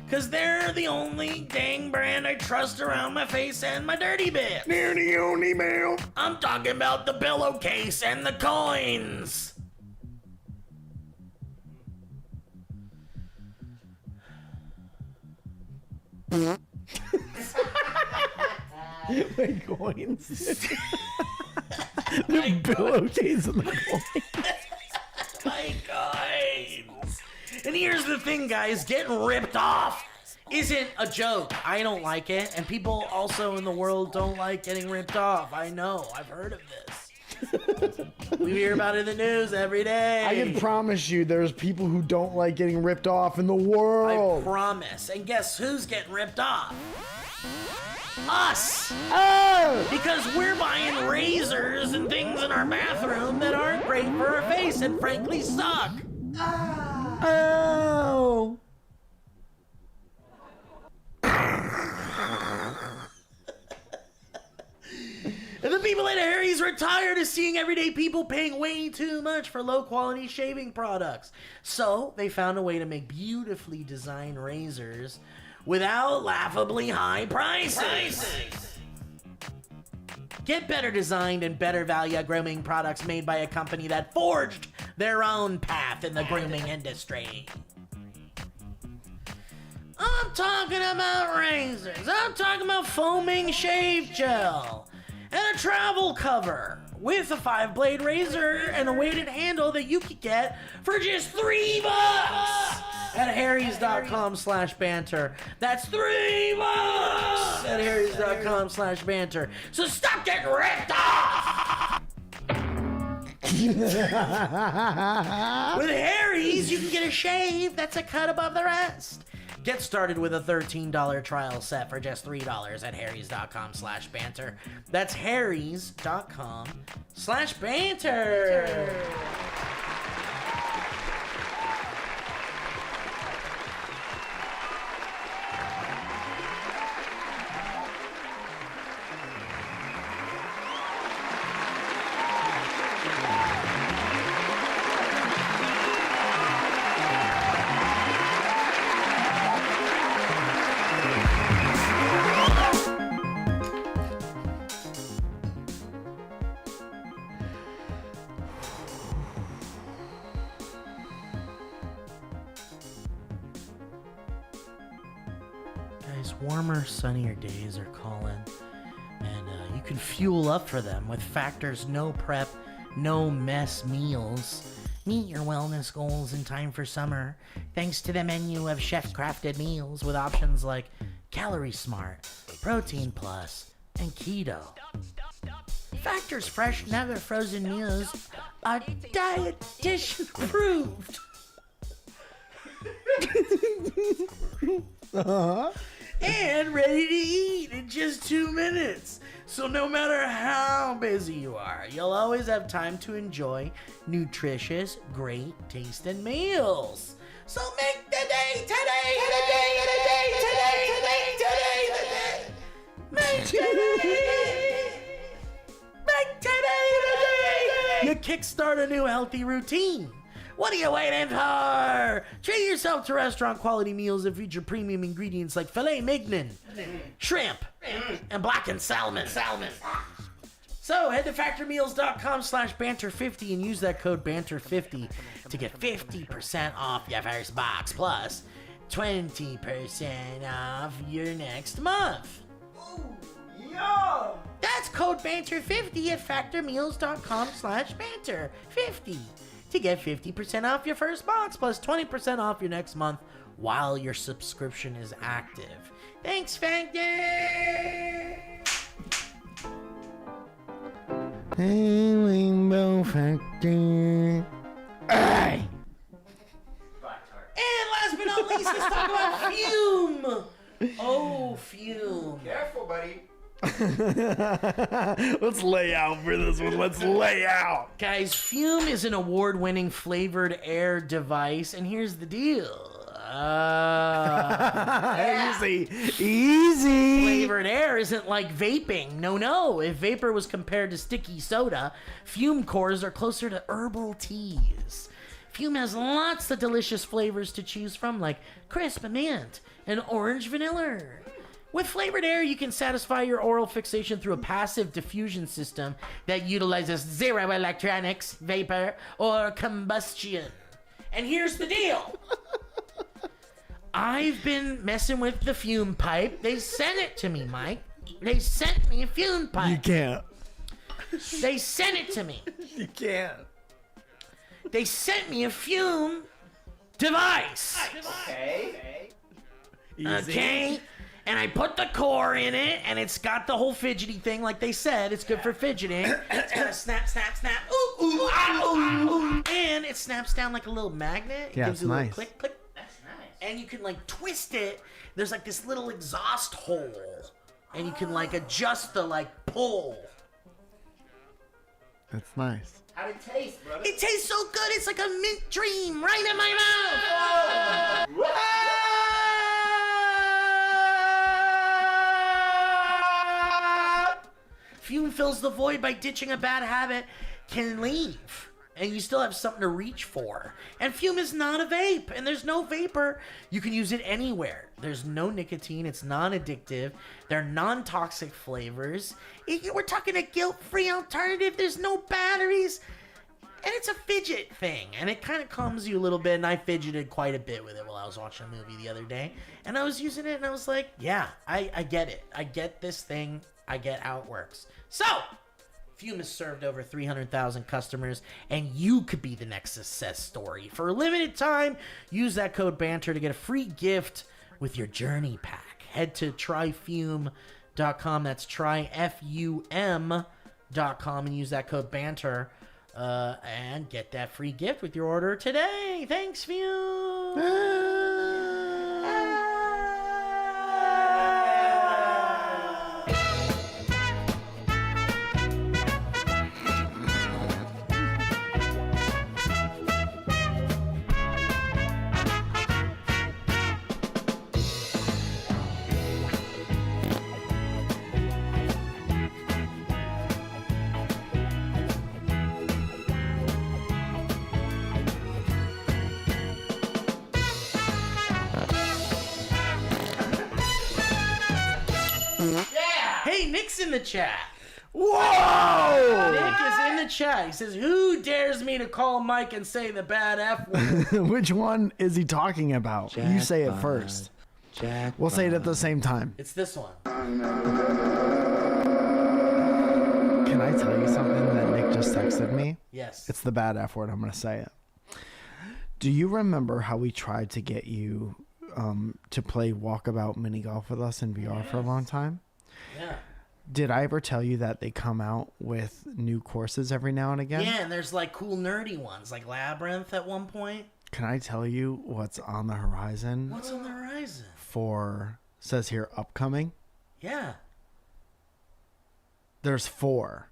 C: Because they're the only dang brand I trust around my face and my dirty bits.
B: They're the only mail.
C: I'm talking about the pillowcase and the coins.
B: My coins. The pillowcase and the coins.
C: My coins. And here's the thing, guys. Getting ripped off isn't a joke. I don't like it. And people also in the world don't like getting ripped off. I know. I've heard of this. We hear about it in the news every day.
B: I can promise you there's people who don't like getting ripped off in the
C: I
B: world.
C: promise. And guess who's getting ripped off? Us!
B: Oh!
C: Because we're buying razors and things in our bathroom that aren't great for our face and frankly suck.
B: Oh!
C: And the people at Harry's are tired of seeing everyday people paying way too much for low-quality shaving products. So they found a way to make beautifully designed razors without laughably high prices. Get better designed and better value grooming products made by a company that forged their own path in the grooming industry. I'm talking about razors. I'm talking about foaming shave gel and a travel cover with a 5-blade razor and a weighted handle that you could get for just $3 at harrys.com/banter. That's $3 at harrys.com/banter. So stop getting ripped off! With Harry's, you can get a shave that's a cut above the rest. Get started with a $13 trial set for just $3 at harrys.com/banter. That's harrys.com/banter. Guys, warmer, sunnier days are calling, and you can fuel up for them with Factor's no prep, no mess meals. Meet your wellness goals in time for summer, thanks to the menu of chef-crafted meals with options like Calorie Smart, Protein Plus, and Keto. Factor's fresh, never frozen meals are dietitian approved. And ready to eat in just 2 minutes. So no matter how busy you are, you'll always have time to enjoy nutritious, great tasting meals. So make the day today, Make today. You kickstart a new healthy routine. What are you waiting for? Treat yourself to restaurant quality meals that feature premium ingredients like filet mignon, shrimp, and blackened salmon. So head to factormeals.com/banter50 and use that code banter50 to get 50% off your first box plus 20% off your next month. That's code banter50 at factormeals.com/banter50 to get 50% off your first box plus 20% off your next month while your subscription is active. Thanks, Factor!
B: Hey, Rainbow Factor.
C: And last but not least, let's talk about Fume! Oh, Fume.
D: Careful, buddy.
B: Let's lay out for this one. Let's lay out.
C: Guys, Fume is an award-winning flavored air device, and here's the deal.
B: Easy.
C: Flavored air isn't like vaping. No. If vapor was compared to sticky soda, Fume cores are closer to herbal teas. Fume has lots of delicious flavors to choose from, like crisp mint and orange vanilla. With flavored air, you can satisfy your oral fixation through a passive diffusion system that utilizes zero electronics, vapor, or combustion. And here's the deal. I've been messing with the Fume pipe. They sent it to me, Mike. They sent me a Fume pipe.
B: You can't.
C: They sent it to me.
B: You can't.
C: They sent me a Fume device.
D: Okay.
C: Okay? And I put the core in it, and it's got the whole fidgety thing, like they said. It's good for fidgeting. It's got a snap, snap, snap. Ooh, ooh, ah, ooh, ooh. And it snaps down like a little magnet. It
B: Yeah,
C: gives
B: it's
C: you a little
B: nice.
C: click, click.
D: That's nice.
C: And you can, like, twist it. There's, like, this little exhaust hole. And you can, like, adjust the, like, pull.
B: That's nice.
D: How'd it taste, brother?
C: It tastes so good. It's like a mint dream right in my mouth. Fume fills the void by ditching a bad habit can leave. And you still have something to reach for. And Fume is not a vape, and there's no vapor. You can use it anywhere. There's no nicotine. It's non-addictive. They're non-toxic flavors. We're talking a guilt-free alternative. There's no batteries. And it's a fidget thing, and it kind of calms you a little bit, and I fidgeted quite a bit with it while I was watching a movie the other day. And I was using it, and I was like, yeah, I get it. I get this thing. I get how it works. So, Fume has served over 300,000 customers, and you could be the next success story. For a limited time, use that code BANTER to get a free gift with your Journey Pack. Head to tryfume.com. That's tryfum.com and use that code BANTER and get that free gift with your order today. Thanks, Fume. Hey, Nick's in the chat.
B: Whoa!
C: Nick is in the chat. He says, "Who dares me to call Mike and say the bad F word?"
B: Which one is he talking about? You say it first.
F: Jack.
B: We'll say it at the same time.
C: It's this one.
B: Can I tell you something that Nick just texted me?
C: Yes.
B: It's the bad F word. I'm going to say it. Do you remember how we tried to get you to play Walkabout mini golf with us in VR for a long time?
C: Yeah.
B: Did I ever tell you that they come out with new courses every now and again?
C: Yeah, and there's like cool nerdy ones, like Labyrinth at one point.
B: Can I tell you what's on the horizon?
C: What's on the horizon?
B: Says here, upcoming.
C: Yeah.
B: There's 4.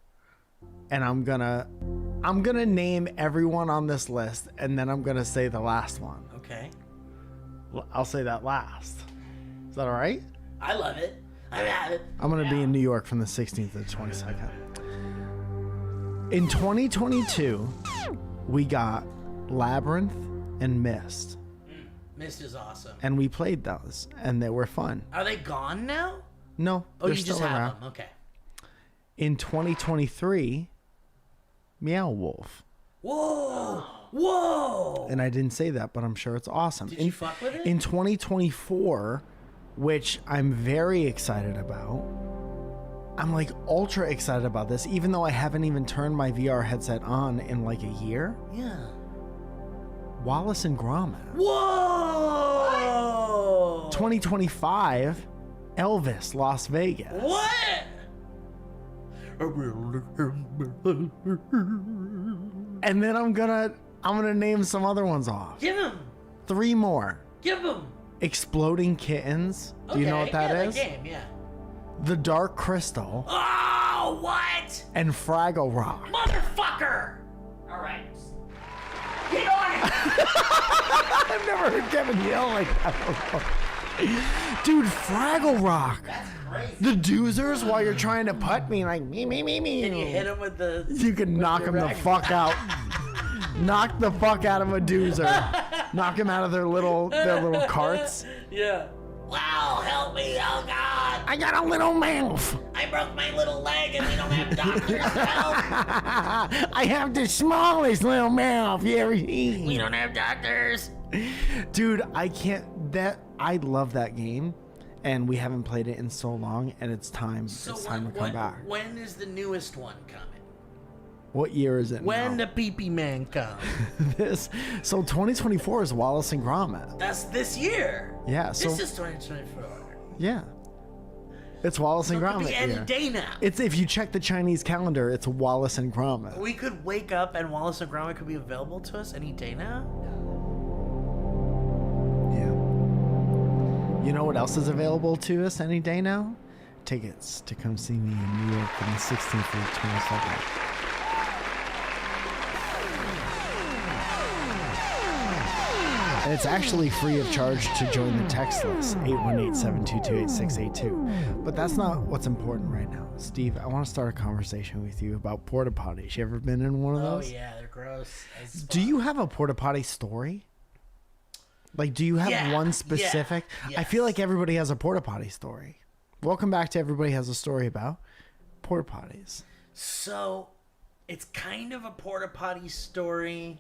B: And I'm gonna name everyone on this list, and then I'm gonna say the last one.
C: Okay.
B: I'll say that last. Is that all right?
C: I love it. I have it.
B: I'm gonna be in New York from the 16th to the 22nd. In 2022, we got Labyrinth and Myst,
C: Mist is awesome.
B: and we played those, and they were fun.
C: Are they gone now?
B: No,
C: Oh,
B: they're
C: you
B: still
C: just have
B: around.
C: them. Okay.
B: In 2023, Meow Wolf.
C: Whoa! Whoa!
B: And I didn't say that, but I'm sure it's awesome.
C: Did you fuck with it?
B: In 2024, which I'm very excited about. I'm like ultra excited about this, even though I haven't even turned my VR headset on in like a year.
C: Yeah.
B: Wallace and Gromit.
C: Whoa!
B: 2025, Elvis, Las Vegas.
C: What?
B: And then I'm gonna name some other ones off.
C: Give him.
B: 3 more.
C: Give him.
B: Exploding Kittens. Do you know what that is?
C: That game, yeah.
B: The Dark Crystal
C: Oh, what?
B: and Fraggle Rock.
C: Motherfucker! All right. Get on it!
B: I've never heard Kevin yell like that before. Dude, Fraggle Rock.
C: That's crazy.
B: The doozers while you're trying to putt me like me.
C: Can you hit him with the...
B: You can knock
C: your
B: them the
C: racket?
B: fuck out. Knock the fuck out of a doozer. Knock them out of their little carts.
C: Yeah. Wow, help me, oh God.
B: I got a little mouth.
C: I broke my little leg and we don't have doctors. Help.
B: I have the smallest little mouth you ever
C: We
B: seen.
C: don't have doctors.
B: Dude, I love that game, and we haven't played it in so long, and it's time
C: So
B: to come back.
C: when is the newest one coming?
B: What year is it
C: When
B: now?
C: the pee-pee man come?
B: So 2024 is Wallace and Gromit.
C: That's this year.
B: Yeah, so
C: This is 2024.
B: yeah. It's Wallace
C: So
B: and
C: it could
B: Gromit
C: be any
B: year.
C: day now.
B: It's if you check the Chinese calendar, it's Wallace and Gromit.
C: We could wake up and Wallace and Gromit could be available to us any day now.
B: Yeah. You know what else is available to us any day now? Tickets to come see me in New York from the 16th to the 22nd. And it's actually free of charge to join the text list, 818-722-8682. But that's not what's important right now. Steve, I want to start a conversation with you about porta potties. You ever been in one of
C: Oh
B: those?
C: yeah, they're gross. as
B: Do
C: fuck.
B: you have a porta potty story? Like, do you have
C: Yeah,
B: one specific?
C: yeah,
B: I feel
C: yes.
B: like everybody has a porta potty story. Welcome back to Everybody Has a Story about porta potties.
C: So, it's kind of a porta potty story.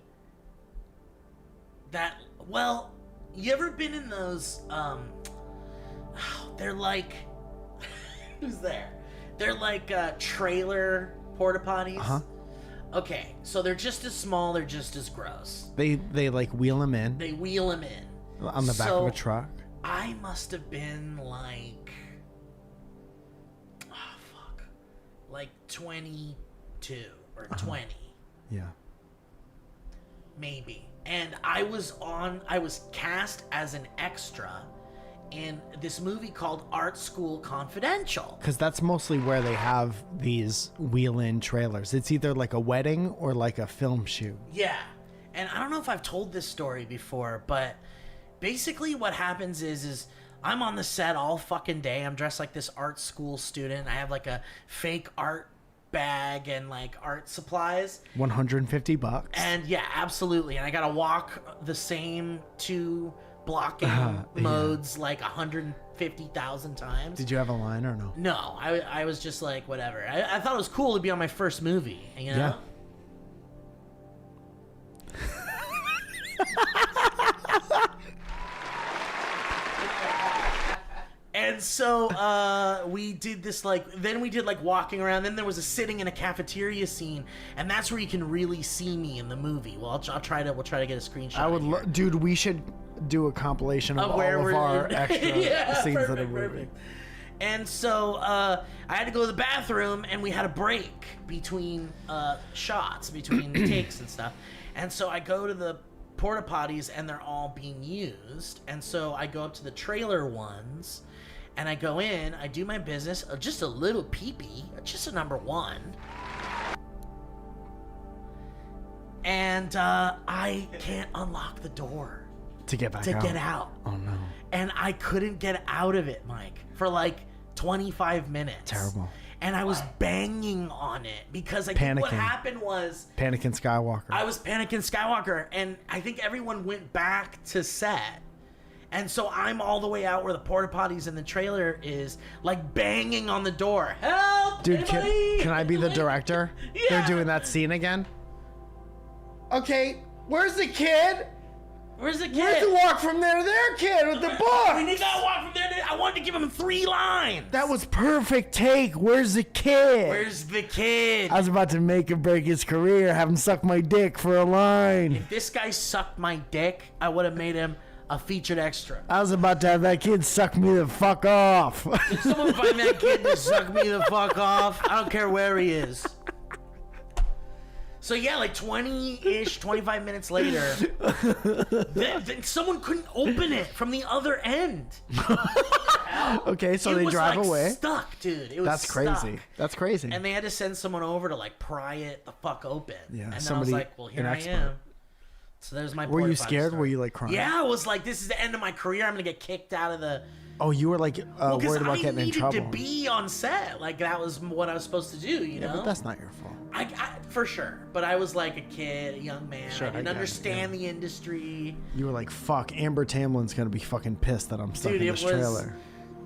C: That, well, you ever been in those? They're like, who's there? They're like trailer porta potties.
B: Uh-huh.
C: Okay, so they're just as small. They're just as gross.
B: They like wheel them in
C: They wheel them in.
B: on the back of
C: So,
B: a truck.
C: I must have been like, like 22 or 20,
B: Yeah.
C: maybe. And I was cast as an extra in this movie called Art School Confidential.
B: Because that's mostly where they have these wheel-in trailers. It's either like a wedding or like a film shoot.
C: Yeah. And I don't know if I've told this story before, but basically what happens is I'm on the set all fucking day. I'm dressed like this art school student. I have like a fake art bag and like art supplies.
B: $150.
C: And yeah, absolutely. And I gotta walk the same 2 blocking
B: Yeah.
C: modes like 150,000 times.
B: Did you have a line or no?
C: No, I was just like, whatever. I thought it was cool to be on my first movie, you know?
B: Yeah.
C: And so we did this then we did walking around. Then there was a sitting in a cafeteria scene, and that's where you can really see me in the movie. Well, we'll try to get a screenshot.
B: I would, dude. We should do a compilation of all of our extra scenes of the movie.
C: Perfect. And so I had to go to the bathroom, and we had a break between shots, between takes and stuff. And so I go to the porta potties, and they're all being used. And so I go up to the trailer ones, and I go in, I do my business, just a little pee-pee, just a number 1. And I can't unlock the door
B: To get back
C: to
B: out.
C: get out.
B: Oh no.
C: And I couldn't get out of it, Mike, for 25 minutes.
B: Terrible.
C: And I was banging on it because I think what
B: Panicking.
C: happened was
B: Panicking Skywalker.
C: I was panicking Skywalker, and I think everyone went back to set. And so I'm all the way out where the porta potties in the trailer is, banging on the door. Help!
B: Dude,
C: anybody?
B: can I be the director?
C: Yeah.
B: They're doing that scene again. Okay, where's the kid?
C: Where's the kid?
B: Where's the walk from there to there kid with the
C: We
B: book?
C: need that walk from there to... I wanted to give him 3 lines.
B: That was perfect take. Where's the kid?
C: Where's the kid?
B: I was about to make him break his career, have him suck my dick for a line.
C: If this guy sucked my dick, I would have made him a featured extra.
B: I was about to have that kid suck me the fuck off.
C: If someone find that kid to suck me the fuck off, I don't care where he is. So yeah, 20-ish, 25 minutes later, then someone couldn't open it from the other end.
B: Okay, so
C: It
B: they
C: was
B: drive away.
C: stuck, dude. It was
B: That's crazy.
C: stuck.
B: That's crazy.
C: And they had to send someone over to pry it the fuck open.
B: Yeah,
C: And then
B: somebody-
C: I was like, well, here
B: an
C: I
B: expert.
C: am. So there's my.
B: Were you
C: porta potty
B: scared?
C: story.
B: Were you crying?
C: Yeah, I was like, this is the end of my career. I'm gonna get kicked out of the.
B: Oh, you were worried about getting in trouble.
C: I needed to be on set. That was what I was supposed to do. You know.
B: But that's not your fault.
C: I for sure. But I was a kid, a young man.
B: Sure,
C: I
B: I
C: didn't
B: get it,
C: understand the industry.
B: You were like, fuck, Amber Tamlin's gonna be fucking pissed that I'm stuck
C: Dude,
B: in
C: it
B: this
C: was
B: trailer.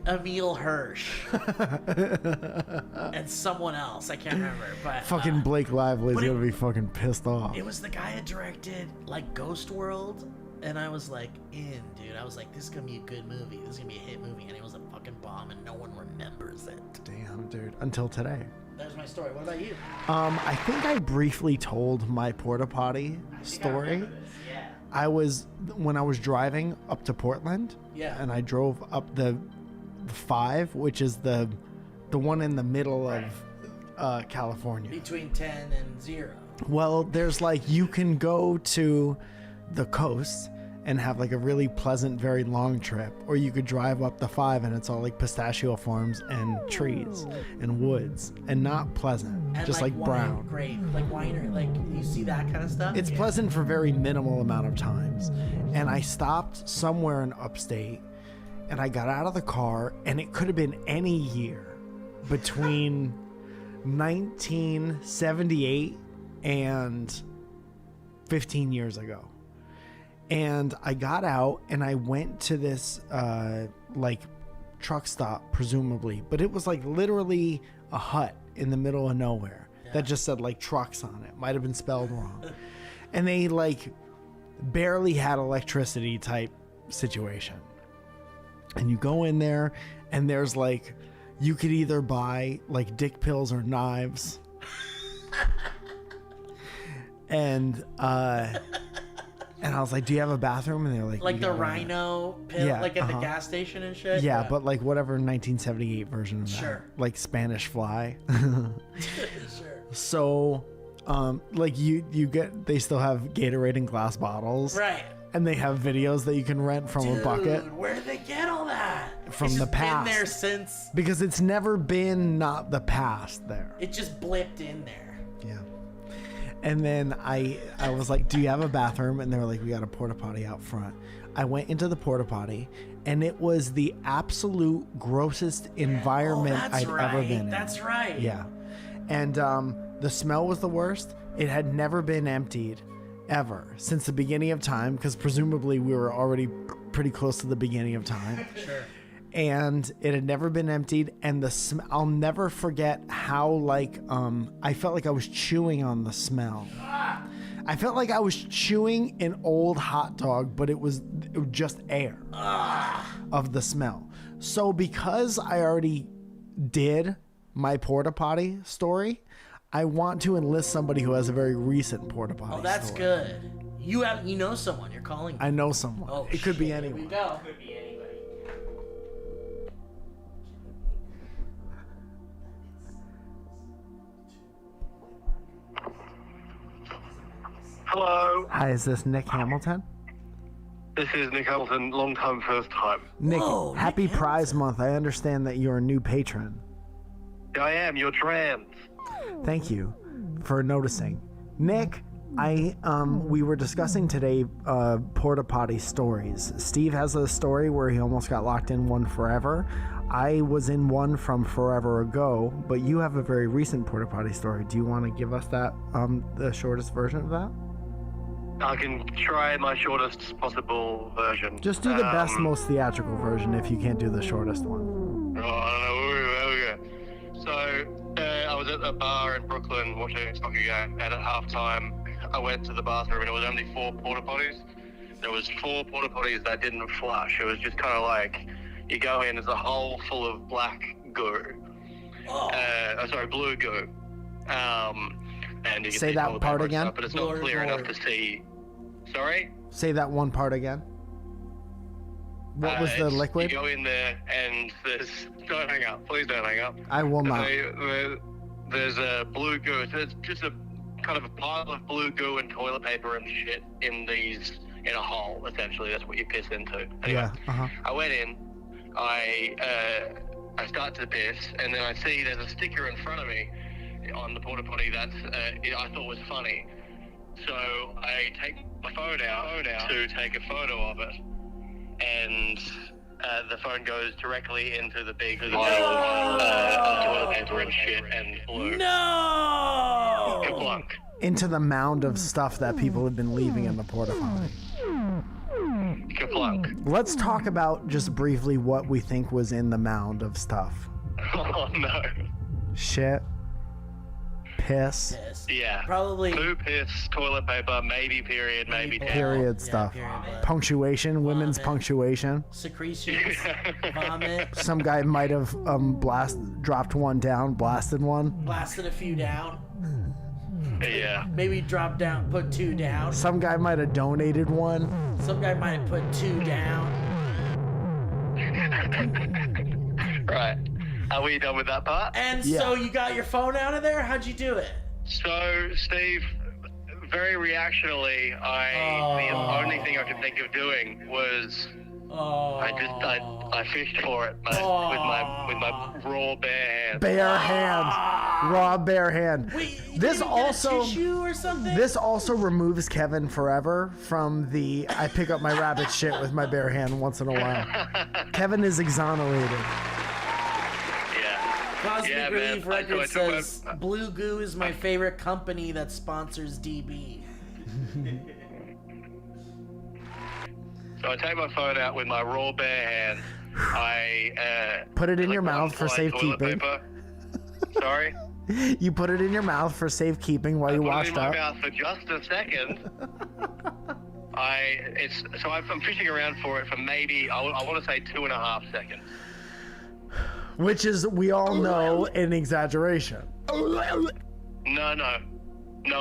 C: Emil Hirsch and someone else. I can't remember. But
B: Fucking Blake Lively's
C: but it-
B: gonna be fucking pissed off.
C: it was the guy that directed Ghost World, and I was in, dude. I was like, this is gonna be a good movie. This is gonna be a hit movie, and it was a fucking bomb, and no one remembers it.
B: Damn, dude. Until today.
C: There's my story. What about you?
B: I think I briefly told my porta potty story. When I was driving up to Portland.
C: Yeah.
B: And I drove up the 5, which is the one in the middle of California.
C: Between 10 and 0.
B: Well, there's you can go to the coast and have a really pleasant, very long trip, or you could drive up the 5 and it's all pistachio farms and trees and woods and not pleasant,
C: And
B: just
C: wine,
B: brown.
C: Grape, winery, you see that kind of stuff?
B: It's pleasant for very minimal amount of times. And I stopped somewhere in upstate and I got out of the car, and it could have been any year between 1978 and 15 years ago. And I got out and I went to this truck stop, presumably, but it was literally a hut in the middle of nowhere that just said trucks on it. Might have been spelled wrong. And they barely had electricity type situation. And you go in there and there's you could either buy dick pills or knives. And I was like, do you have a bathroom? And they're like,
C: the Rhino pill,
B: Yeah,
C: at the gas station and shit?
B: yeah, but whatever 1978 version of that.
C: Sure.
B: Spanish Fly.
C: Sure.
B: So, you get, they still have Gatorade in glass bottles.
C: Right.
B: And they have videos that you can rent from a bucket.
C: Dude, where did they get all that?
B: From
C: It's
B: the
C: just
B: past.
C: been there since...
B: Because it's never been not the past there.
C: It just blipped in there.
B: Yeah. And then I was like, do you have a bathroom? And they were like, we got a porta potty out front. I went into the porta potty, and it was the absolute grossest environment I'd ever been in.
C: That's right.
B: Yeah. And the smell was the worst. It had never been emptied ever since the beginning of time, because presumably we were already pretty close to the beginning of time.
C: Sure.
B: And it had never been emptied, and I'll never forget how I felt like I was chewing on the smell. I felt like I was chewing an old hot dog, but it was just air. of the smell. So because I already did my porta potty story, I want to enlist somebody who has a very recent porta potty story.
C: Oh, that's good. You know someone. You're calling.
B: I know someone.
C: Oh,
B: it could be
C: shit.
B: anyone.
C: Here we go.
D: Could be anybody.
E: Hello,
B: Hi, is this Nick Hamilton?
E: this is Nick Hamilton, long time, first time.
B: Nick,
C: Whoa,
B: happy
C: Nick
B: Prize Month. I understand that you're a new patron.
E: I am, you're trans.
B: Thank you for noticing. Nick, we were discussing today porta potty stories. Steve has a story where he almost got locked in one forever. I was in one from forever ago, but you have a very recent porta potty story. Do you want to give us that, the shortest version of that?
E: I can try my shortest possible version.
B: Just do the best, most theatrical version if you can't do the shortest one.
E: Oh, I don't know. There we go. So, I was at a bar in Brooklyn watching a soccer game, and at halftime, I went to the bathroom, and it was only 4 porta potties. There was 4 porta potties that didn't flush. It was just kind of like, you go in, there's a hole full of black goo. Blue goo. And you can
B: Say
E: see
B: that
E: toilet
B: part
E: paper and
B: again?
E: stuff, but it's not clear enough to see. Sorry?
B: Say that one part again. What was the liquid?
E: You go in there and there's... Don't hang up. Please don't hang up.
B: I will not.
E: There's a blue goo. So it's just a kind of a pile of blue goo and toilet paper and shit in a hole, essentially. That's what you piss into. Anyway,
B: Yeah, uh-huh.
E: I went in, I start to piss, and then I see there's a sticker in front of me on the porta potty that I thought was funny. So I take my phone out to take a photo of it, and the phone goes directly into the big pile of toilet paper and shit and blue.
C: No!
E: Kaplunk.
B: Into the mound of stuff that people have been leaving in the porta potty.
E: Kaplunk.
B: Let's talk about just briefly what we think was in the mound of stuff.
E: Oh no.
B: Shit. Piss.
C: Piss.
E: Yeah.
C: Probably.
E: Poo, piss, toilet paper, maybe period, maybe
C: Maybe
E: tail.
B: Period
C: Yeah,
B: stuff.
C: period blood.
B: Punctuation, women's
C: Vomit.
B: punctuation.
C: Secretions. Vomit.
B: Some guy might have dropped one down, blasted one.
C: Blasted a few down.
E: Yeah.
C: Maybe dropped down, put 2 down.
B: Some guy might have donated one.
C: Some guy might have put 2 down.
E: Right. Are we done with that part?
C: And
B: Yeah.
C: so you got your phone out of there? How'd you do it?
E: So, Steve, very reactionally, the only thing I could think of doing was
C: Oh.
E: I fished for it, mate, with my raw bare hands.
B: Bare hand. Raw bare hand.
C: Wait, you
B: This
C: didn't get a
B: also-
C: tissue or something?
B: This also removes Kevin forever from the I pick up my rabbit shit with my bare hand once in a while. Kevin is exonerated.
E: Yeah.
C: Cosmic
E: Yeah,
C: Relief
E: man.
C: Records
E: So I took
C: says Blue Goo is my favorite company that sponsors DB.
E: So I take my phone out with my raw bare hand. I
B: Put it in
E: click
B: your
E: on
B: mouth for
E: toilet
B: safekeeping.
E: paper. Sorry?
B: You put it in your mouth for safekeeping while you
E: Put it
B: washed
E: in my
B: up.
E: mouth for just a second. I'm fishing around for it for maybe I want to say 2.5 seconds.
B: Which is, we all know, an exaggeration.
E: No,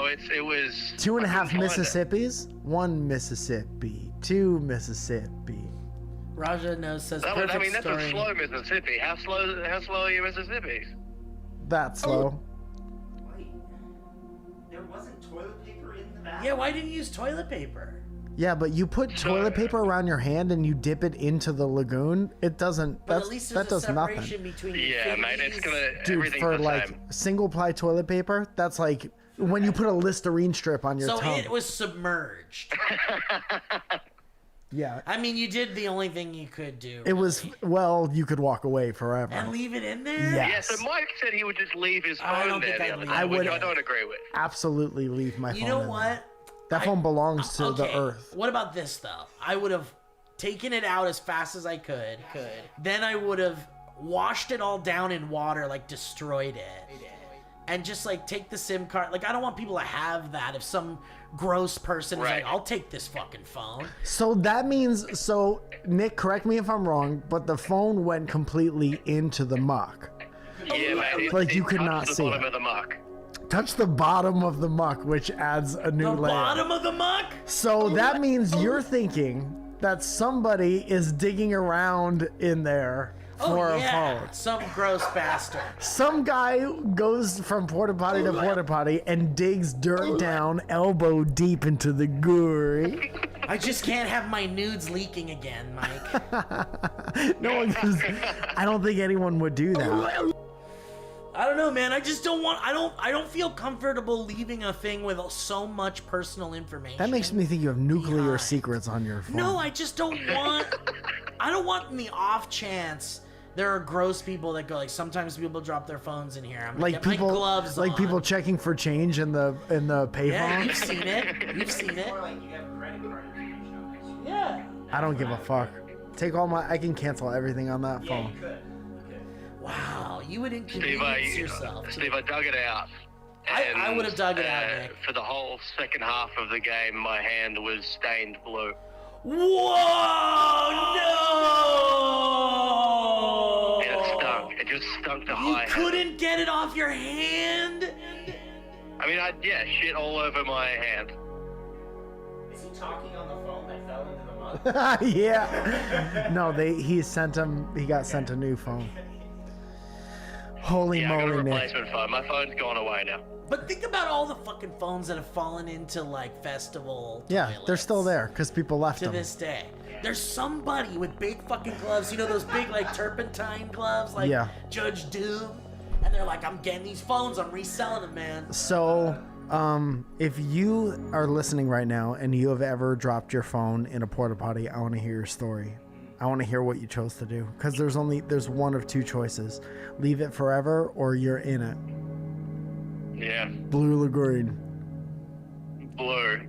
E: it was
B: 2.5
E: I couldn't find it.
B: Mississippis? 1 Mississippi. 2 Mississippi.
C: Raja knows says
E: That was,
C: perfect
E: that's
C: story.
E: a slow Mississippi. How slow are you Mississippi's?
B: That slow.
D: Wait. There wasn't toilet paper in the bathroom?
C: Yeah, why didn't you use toilet paper?
B: Yeah, but you put toilet paper around your hand and you dip it into the lagoon. It doesn't.
C: But at least
B: That
C: there's
B: does
C: a separation
B: nothing.
C: between your
E: Yeah, mate, it's
C: fingers.
E: gonna
B: Dude,
E: everything's
B: for
E: the
B: like
E: same.
B: single ply toilet paper, that's like when you put a Listerine strip on your
C: So
B: tongue.
C: it was submerged.
B: Yeah.
C: I mean, you did the only thing you could do.
B: It was, well, you could walk away forever.
C: And leave it in there?
B: Yeah.
E: Yeah, so Mike said he would just leave his
C: I
E: phone
C: don't
E: there
C: think
E: the
C: I'd
E: other
C: leave
E: day,
B: it.
E: which
B: I
E: I
B: would-
E: don't agree with.
B: Absolutely leave my phone.
C: You know
B: in
C: what?
B: there. That phone belongs to the
C: Okay,
B: earth.
C: What about this though? I would have taken it out as fast as I could. Then I would have washed it all down in water, like destroyed it. And just like take the SIM card. Like I don't want people to have that if some gross person is
E: Right.
C: like, I'll take this fucking phone.
B: So that means, so Nick, correct me if I'm wrong, but the phone went completely into the muck.
E: Yeah, mate.
B: Like, you could not
E: the
B: see
E: bottom
B: it.
E: of the muck.
B: Touch the bottom of the muck, which adds a new
C: The
B: layer.
C: bottom of the muck?
B: So that means you're thinking that somebody is digging around in there for a phone.
C: Some gross bastard.
B: Some guy goes from porta potty to porta potty and digs dirt down elbow deep into the gory.
C: I just can't have my nudes leaking again, Mike.
B: No one goes, I don't think anyone would do that.
C: I don't know, man. I just don't want. I don't feel comfortable leaving a thing with so much personal information.
B: That makes me think you have nuclear
C: behind.
B: secrets on your phone.
C: No, I just don't want. I don't want in the off chance there are gross people that go like. Sometimes people drop their phones in here. I'm gonna
B: like
C: get
B: people,
C: my gloves
B: like
C: on.
B: people checking for change in the payphone.
C: Yeah, you've seen it. You've seen it.
D: Or like you have credit card information.
C: Yeah.
B: I don't give a fuck. Take all my. I can cancel everything on that
D: Yeah,
B: phone.
D: you could.
C: Wow, you would
E: Steve,
C: inconvenience yourself.
E: Steve, I dug it out.
C: I would have dug it out, Nick.
E: For the whole second half of the game, my hand was stained blue.
C: Whoa! No!
E: And it stunk. It just stunk to
C: You
E: high
C: couldn't get it off your hand?
E: I mean, shit all over my hand.
D: Is he talking on the phone that fell into the mud?
B: Yeah. No, he got sent a new phone. Holy
E: Yeah, I got a
B: moly, Nick.
E: replacement phone. My phone's gone away now.
C: But think about all the fucking phones that have fallen into like festival
B: Yeah, they're
C: toilets
B: still there because people left
C: to
B: them.
C: this day. There's somebody with big fucking gloves, you know those big like turpentine gloves, like
B: Yeah.
C: Judge Doom, and they're like, I'm getting these phones, I'm reselling them, man.
B: So, if you are listening right now and you have ever dropped your phone in a porta potty, I want to hear your story. I want to hear what you chose to do because there's one of two choices: leave it forever or you're in it.
E: Yeah.
B: Blue or green.
E: Blue.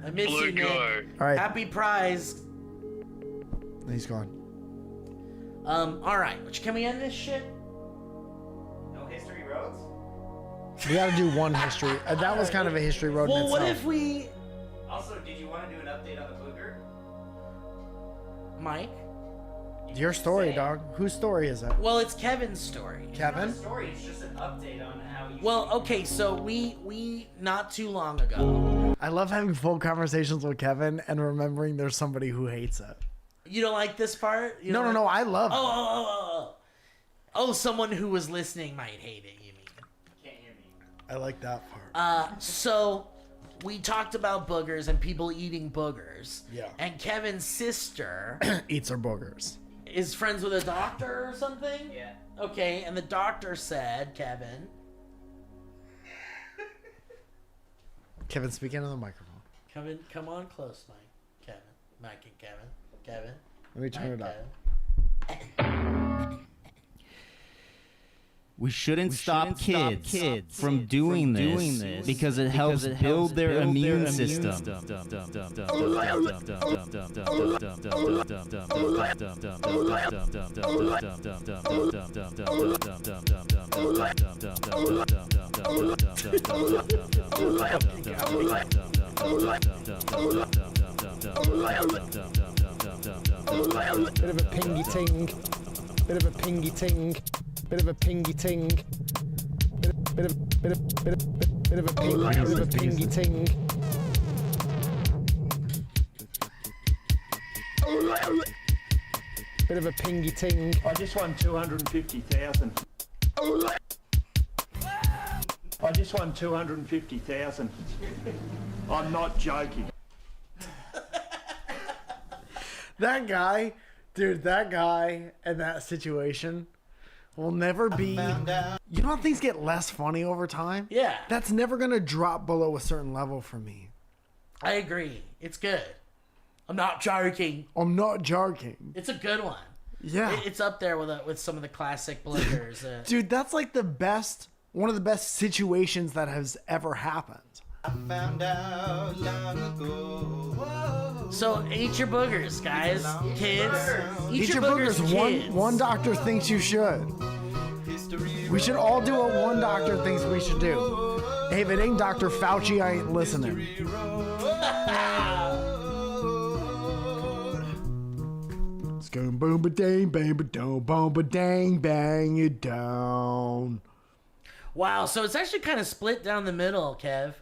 C: I miss
E: Blue
C: you, Nick.
E: go.
B: All right,
C: Happy prize.
B: he's gone.
C: All right, can we end this shit?
D: No history roads?
B: We got to do one history. That was kind of a history road in
C: Well,
B: itself.
C: what if we,
D: Also, did you want to do an update on the booger?
C: Mike?
B: Your story, dog. Whose story is it?
C: Well, it's Kevin's story.
B: Kevin?
D: The story is just an update on how you.
C: Well, okay, so we not too long ago.
B: I love having full conversations with Kevin and remembering there's somebody who hates it.
C: You don't like this part? You
B: No,
C: don't
B: no,
C: like-
B: no. I love it.
C: Oh, someone who was listening might hate it, you mean.
D: Can't hear me.
B: I like that part.
C: So we talked about boogers and people eating boogers.
B: Yeah.
C: And Kevin's sister
B: Eats her boogers.
C: is friends with a doctor or something?
D: Yeah.
C: Okay, and the doctor said, Kevin.
B: Kevin, speak into the microphone.
C: Kevin, come on close, Mike. Kevin. Mike and Kevin. Kevin.
B: Let me turn it up.
C: Kevin.
G: We shouldn't stop kids from doing this because it helps build their immune system.
H: Bit of a pingy ting. Bit of a pingy ting. Bit of a pingy ting. Bit of a pingy ting. Bit of a pingy ting.
I: I just won 250,000. I just won 250,000. I'm not joking.
B: That guy, dude, that guy and that situation will never be. You know how things get less funny over time?
C: Yeah.
B: That's never going to drop below a certain level for me.
C: I agree. It's good. I'm not joking.
B: I'm not joking.
C: It's a good one.
B: Yeah.
C: It's up there with some of the classic bloopers.
B: Dude, that's like one of the best situations that has ever happened.
C: So eat your boogers, guys, kids.
B: Eat your boogers.
C: kids.
B: One doctor thinks you should. We should all do what one doctor thinks we should do.
H: Hey, if it ain't Dr. Fauci, I ain't listening. It's going boom ba dang bang ba dong boom ba dang bang it down.
C: Wow, so it's actually kind of split down the middle, Kev.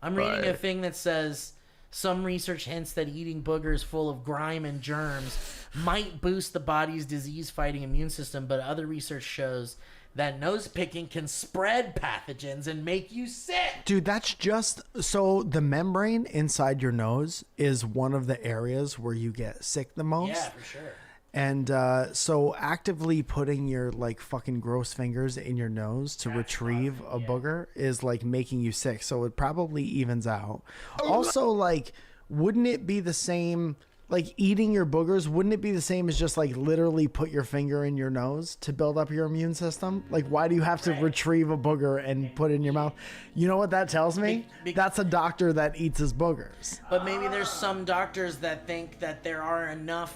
C: I'm reading a thing that says some research hints that eating boogers full of grime and germs might boost the body's disease-fighting immune system, but other research shows that nose picking can spread pathogens and make you sick.
H: Dude, that's just so the membrane inside your nose is one of the areas where you get sick the most.
C: Yeah, for sure.
H: And so actively putting your like fucking gross fingers in your nose to retrieve a booger is like making you sick. So it probably evens out. Also, like, wouldn't it be the same, like eating your boogers, wouldn't it be the same as just like literally put your finger in your nose to build up your immune system? Like, why do you have to retrieve a booger and put it in your mouth? You know what that tells me? That's a doctor that eats his boogers.
C: But maybe there's some doctors that think that there are enough.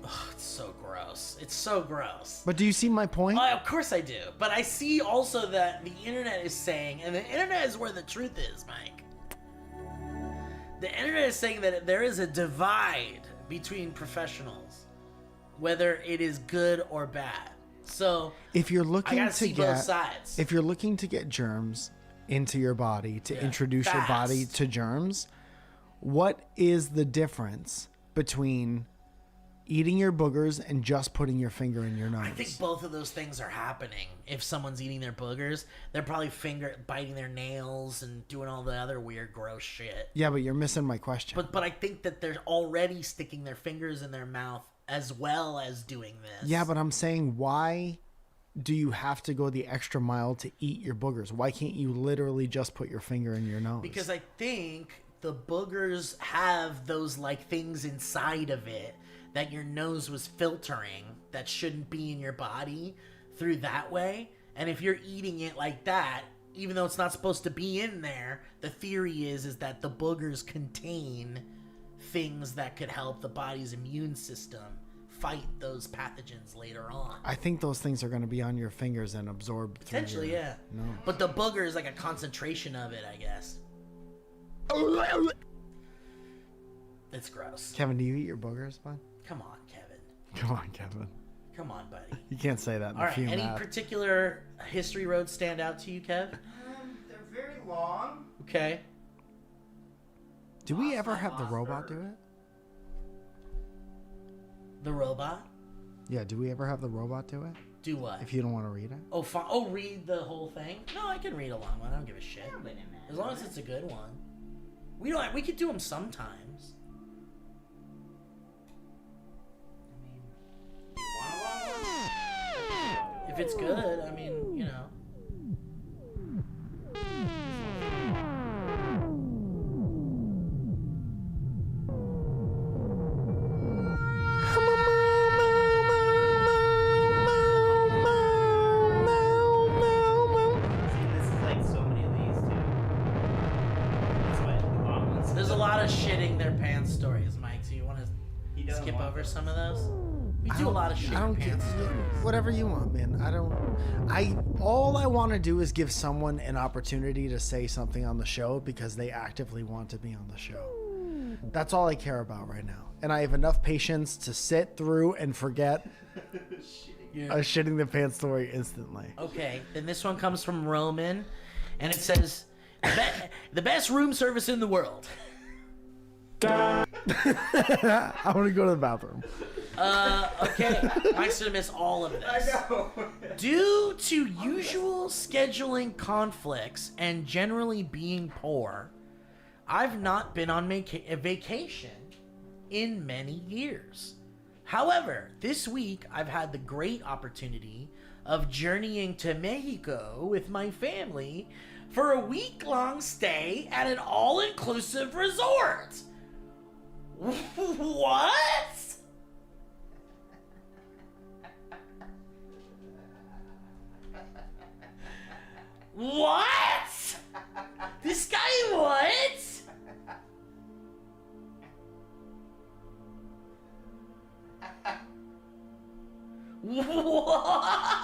C: Oh, it's so gross. It's so gross.
H: But do you see my point?
C: Of course I do. But I see also that the internet is saying, and the internet is where the truth is, Mike. The internet is saying that there is a divide between professionals, whether it is good or bad. So
H: if you're looking
C: I gotta
H: to
C: see
H: get,
C: both sides.
H: if you're looking to get germs into your body to introduce your body to germs, what is the difference between eating your boogers and just putting your finger in your nose?
C: I think both of those things are happening. If someone's eating their boogers, they're probably biting their nails and doing all the other weird, gross shit.
H: Yeah, but you're missing my question.
C: But I think that they're already sticking their fingers in their mouth as well as doing this.
H: Yeah, but I'm saying, why do you have to go the extra mile to eat your boogers? Why can't you literally just put your finger in your nose?
C: Because I think the boogers have those like things inside of it that your nose was filtering that shouldn't be in your body through that way. And if you're eating it like that, even though it's not supposed to be in there, the theory is that the boogers contain things that could help the body's immune system fight those pathogens later on.
H: I think those things are going to be on your fingers and absorb
C: Potentially,
H: through your
C: yeah.
H: nose.
C: But the booger is like a concentration of it, I guess. It's gross.
H: Kevin, do you eat your boogers, bud?
C: Come on, Kevin.
H: Come on, Kevin.
C: Come on, buddy.
H: You can't say that in
C: All right,
H: the
C: any particular history roads stand out to you, Kev?
D: They're very long.
C: Okay.
H: Do we ever have the robot do it?
C: The robot?
H: Yeah, do we ever have the robot do it?
C: Do what?
H: If you don't want to read it?
C: Oh, fine. Oh, read the whole thing? No, I can read a long one. I don't give a shit. As long as it's a good one. We could do them sometimes. If it's good, I mean, you know. There's a lot of shitting their pants stories, Mike. So you want to skip over some of those? We do a lot of shit.
H: I don't get whatever you want, man. All I want to do is give someone an opportunity to say something on the show because they actively want to be on the show. That's all I care about right now. And I have enough patience to sit through and forget a shitting the pants story instantly.
C: Okay, then this one comes from Roman, and it says, the best room service in the world.
H: I want to go to the bathroom.
C: Okay, Mike's gonna miss all of this. I know. Due to usual scheduling conflicts and generally being poor, I've not been on a vacation in many years. However, this week I've had the great opportunity of journeying to Mexico with my family for a week-long stay at an all-inclusive resort. What? What? This guy what? What?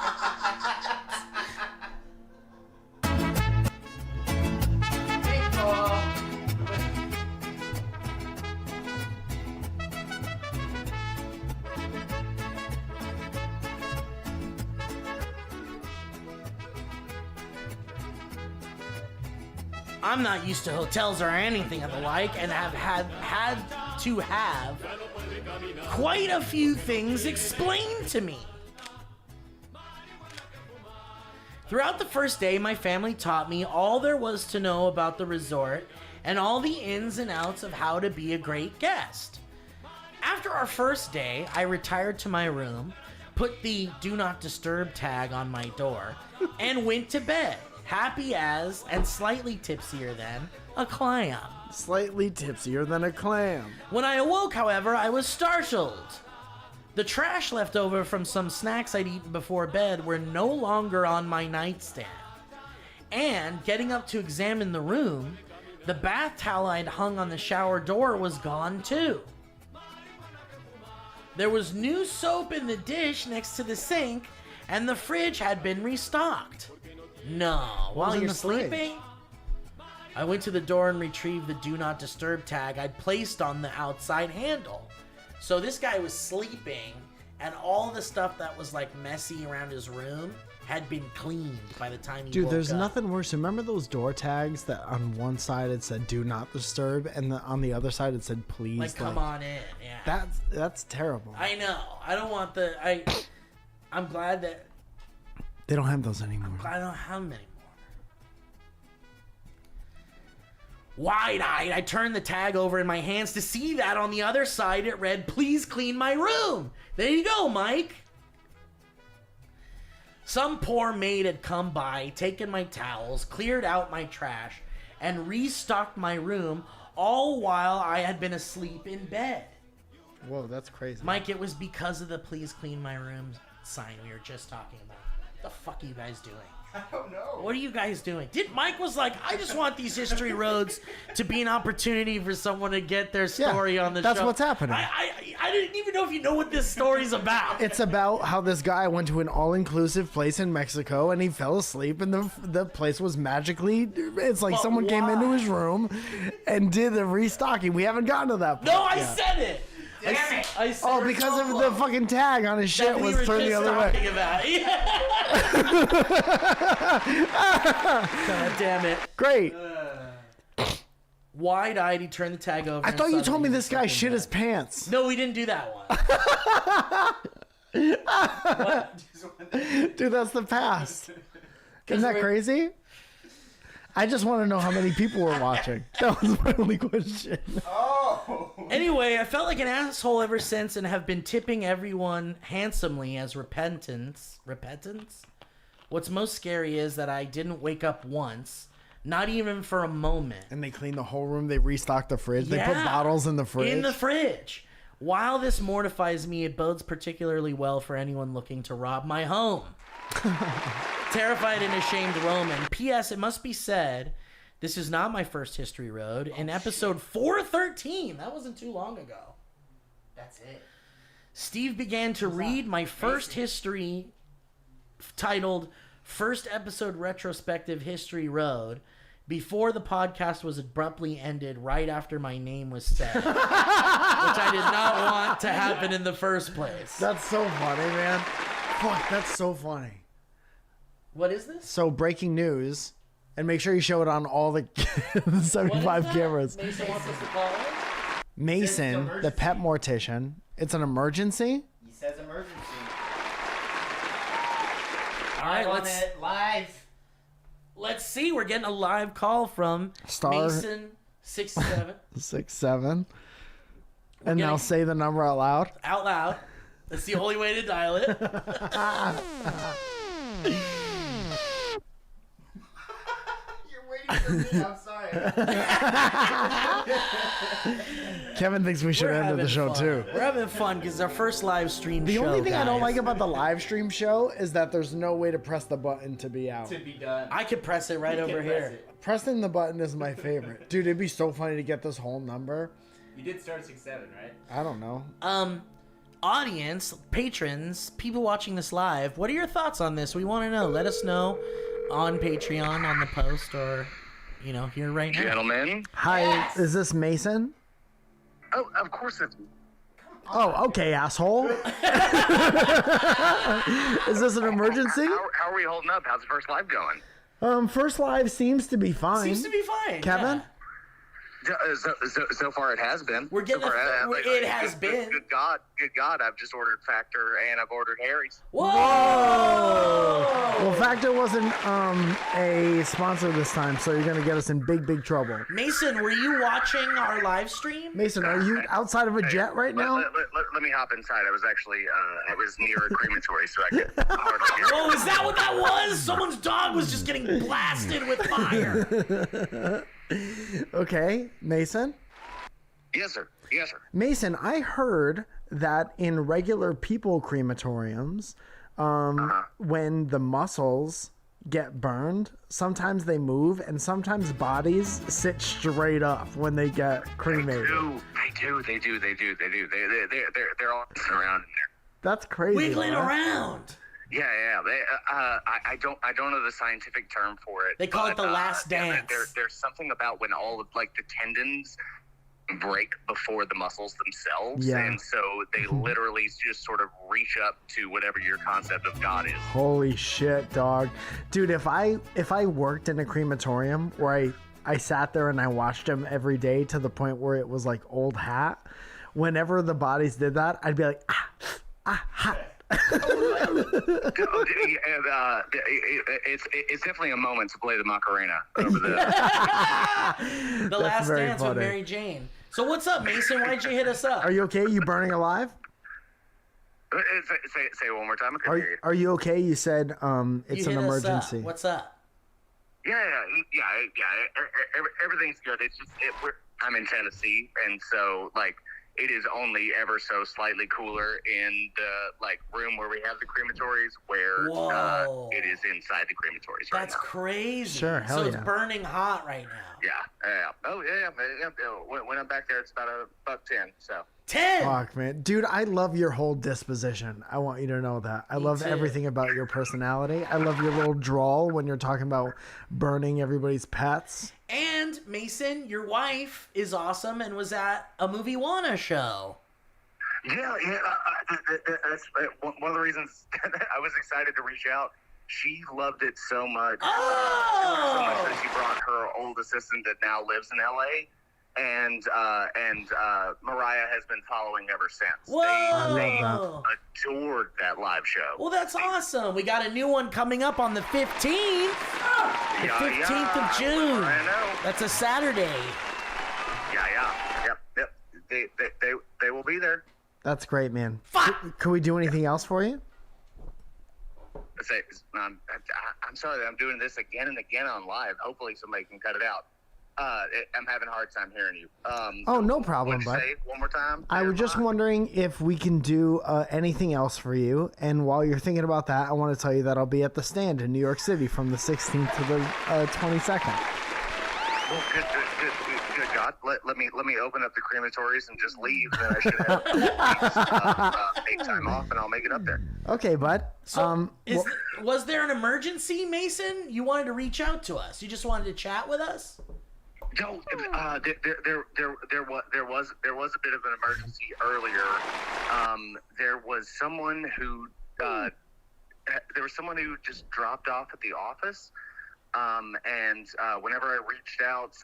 C: I'm not used to hotels or anything of the like, and have had to have quite a few things explained to me. Throughout the first day, my family taught me all there was to know about the resort and all the ins and outs of how to be a great guest. After our first day, I retired to my room, put the Do Not Disturb tag on my door, and went to bed, happy as, and slightly tipsier than, a clam.
H: Slightly tipsier than a clam.
C: When I awoke, however, I was startled. The trash left over from some snacks I'd eaten before bed were no longer on my nightstand. And, getting up to examine the room, the bath towel I'd hung on the shower door was gone too. There was new soap in the dish next to the sink, and the fridge had been restocked. No, while you're sleeping? I went to the door and retrieved the Do Not Disturb tag I'd placed on the outside handle. So this guy was sleeping, and all the stuff that was like messy around his room had been cleaned by the time he woke up.
H: Dude, there's nothing worse. Remember those door tags that on one side it said "Do Not Disturb" and on the other side it said "Please"?
C: Like, come on in. Yeah.
H: That's terrible.
C: I know. I don't want the. I'm glad that
H: They don't have those anymore.
C: I don't have them anymore. Wide-eyed, I turned the tag over in my hands to see that on the other side it read, "Please clean my room." There you go, Mike. Some poor maid had come by, taken my towels, cleared out my trash, and restocked my room, all while I had been asleep in bed.
H: Whoa, that's crazy.
C: Mike, it was because of the "Please clean my room" sign we were just talking about. What the fuck are you guys doing?
D: I don't know.
C: What are you guys doing? Mike was like, I just want these history roads to be an opportunity for someone to get their story on the show.
H: That's what's happening.
C: I didn't even know if you know what this story's about.
H: It's about how this guy went to an all-inclusive place in Mexico and he fell asleep and the place was magically, it's like someone came into his room and did the restocking. We haven't gotten to that point.
C: No, I said it. I said
H: because of the fucking tag on his shit was turned the other way.
C: God damn it.
H: Great.
C: Wide-eyed, he turned the tag over.
H: I thought you told me this guy shit his pants.
C: No, we didn't do that one.
H: Dude, that's the past. Isn't that crazy? I just want to know how many people were watching. That was my only question.
D: Oh.
C: Anyway, I felt like an asshole ever since and have been tipping everyone handsomely as repentance. Repentance? What's most scary is that I didn't wake up once, not even for a moment.
H: And they cleaned the whole room. They restocked the fridge. They put bottles in the fridge.
C: In the fridge. While this mortifies me, it bodes particularly well for anyone looking to rob my home. Terrified and ashamed Roman. P.S. It must be said, this is not my first history road. In episode 413, that wasn't too long ago.
D: That's it.
C: Steve began to read my first history titled First Episode Retrospective History Road before the podcast was abruptly ended right after my name was said, which I did not want to happen in the first place.
H: That's so funny, man. Fuck, that's so funny.
C: What is this?
H: So, breaking news, and make sure you show it on all the 75 cameras.
C: Mason wants us to call it?
H: Mason, the pet mortician. It's an emergency?
D: He says emergency.
C: All right, let's see. We're getting a live call from Mason 67.
H: 67. And now say the number out loud.
C: Out loud. That's the only way to dial it.
D: You're waiting for me. I'm sorry.
H: Kevin thinks we should end the show too.
C: We're having fun because it's our first live stream
H: The
C: show.
H: only thing I don't
C: guys.
H: like about the live stream show is that there's no way to press the button to be out.
D: To be done.
C: I could press it right over here.
H: Pressing the button is my favorite. Dude, it'd be so funny to get this whole number.
D: You did start 6-7, right?
H: I don't know.
C: Audience, patrons, people watching this live, what are your thoughts on this? We want to know. Let us know on Patreon, on the post, or, here right now.
E: Gentlemen.
H: Hi, is this Mason?
E: Oh, of course it's...
H: Oh, okay, asshole. Is this an emergency?
E: How are we holding up? How's the first live going?
H: First live seems to be fine.
C: Seems to be fine.
H: Kevin?
C: Yeah.
E: So far, it has been.
C: We're getting it has been.
E: Good God! I've just ordered Factor and I've ordered Harry's.
C: Whoa!
H: Well, Factor wasn't a sponsor this time, so you're gonna get us in big trouble.
C: Mason, were you watching our live stream?
H: Mason, are you outside of a jet right now?
E: Let me hop inside. I was actually I was near a crematory, so I could.
C: Oh, is that what that was? Someone's dog was just getting blasted with fire.
H: Okay, Mason?
E: Yes, sir.
H: Mason, I heard that in regular people crematoriums, when the muscles get burned, sometimes they move and sometimes bodies sit straight up when they get cremated.
E: They do. They're all around in there.
H: That's crazy.
C: Wiggling around.
E: Yeah. I don't know the scientific term for it.
C: They call it the last dance.
E: There's something about when all of like the tendons break before the muscles themselves, and so they literally just sort of reach up to whatever your concept of God is.
H: Holy shit, dog. Dude, if I worked in a crematorium where I sat there and I watched them every day to the point where it was like old hat, whenever the bodies did that, I'd be like, ha.
E: It's definitely a moment to play the Macarena over the
C: last dance
H: funny.
C: with Mary Jane. So what's up, Mason? Why'd you hit us up?
H: Are you okay? You burning alive?
E: Say it one more time. I couldn't hear you.
H: Are you okay? You said it's an emergency.
C: What's up?
E: Yeah. Everything's good. It's just I'm in Tennessee, and so like. It is only ever so slightly cooler in the room where we have the crematories, where it is inside the crematories right now.
C: That's crazy.
H: Sure, hell
C: so
H: yeah.
C: it's burning hot right now.
E: Yeah. Oh yeah. When I'm back there, it's about $1.10. So.
C: 10.
H: Fuck, man. Dude, I love your whole disposition. I want you to know that. I love everything about your personality. I love your little drawl when you're talking about burning everybody's pets.
C: And, Mason, your wife is awesome and was at a Movie Wanna show.
E: Yeah. That's one of the reasons I was excited to reach out. She loved it so much. So much that she brought her old assistant that now lives in L.A., and Mariah has been following ever since.
C: Whoa!
E: They adored that live show.
C: Well, that's awesome. We got a new one coming up on the 15th. The 15th of June.
E: I know.
C: That's a Saturday.
E: Yep. They will be there.
H: That's great, man.
C: Fuck!
H: Could we do anything else for you?
E: I'm sorry that I'm doing this again and again on live. Hopefully somebody can cut it out. I'm having a hard time hearing you.
H: No problem, bud.
E: Say it one more time.
H: I was just wondering if we can do anything else for you. And while you're thinking about that, I want to tell you that I'll be at the Stand in New York City from the 16th to the 22nd.
E: Well, good God. Let me open up the crematories and just leave. Then I should have take time off, and I'll make it up there.
H: Okay, bud.
C: So, was there an emergency, Mason? You wanted to reach out to us. You just wanted to chat with us?
E: No, there was a bit of an emergency earlier. There was someone who just dropped off at the office. And whenever I reached out,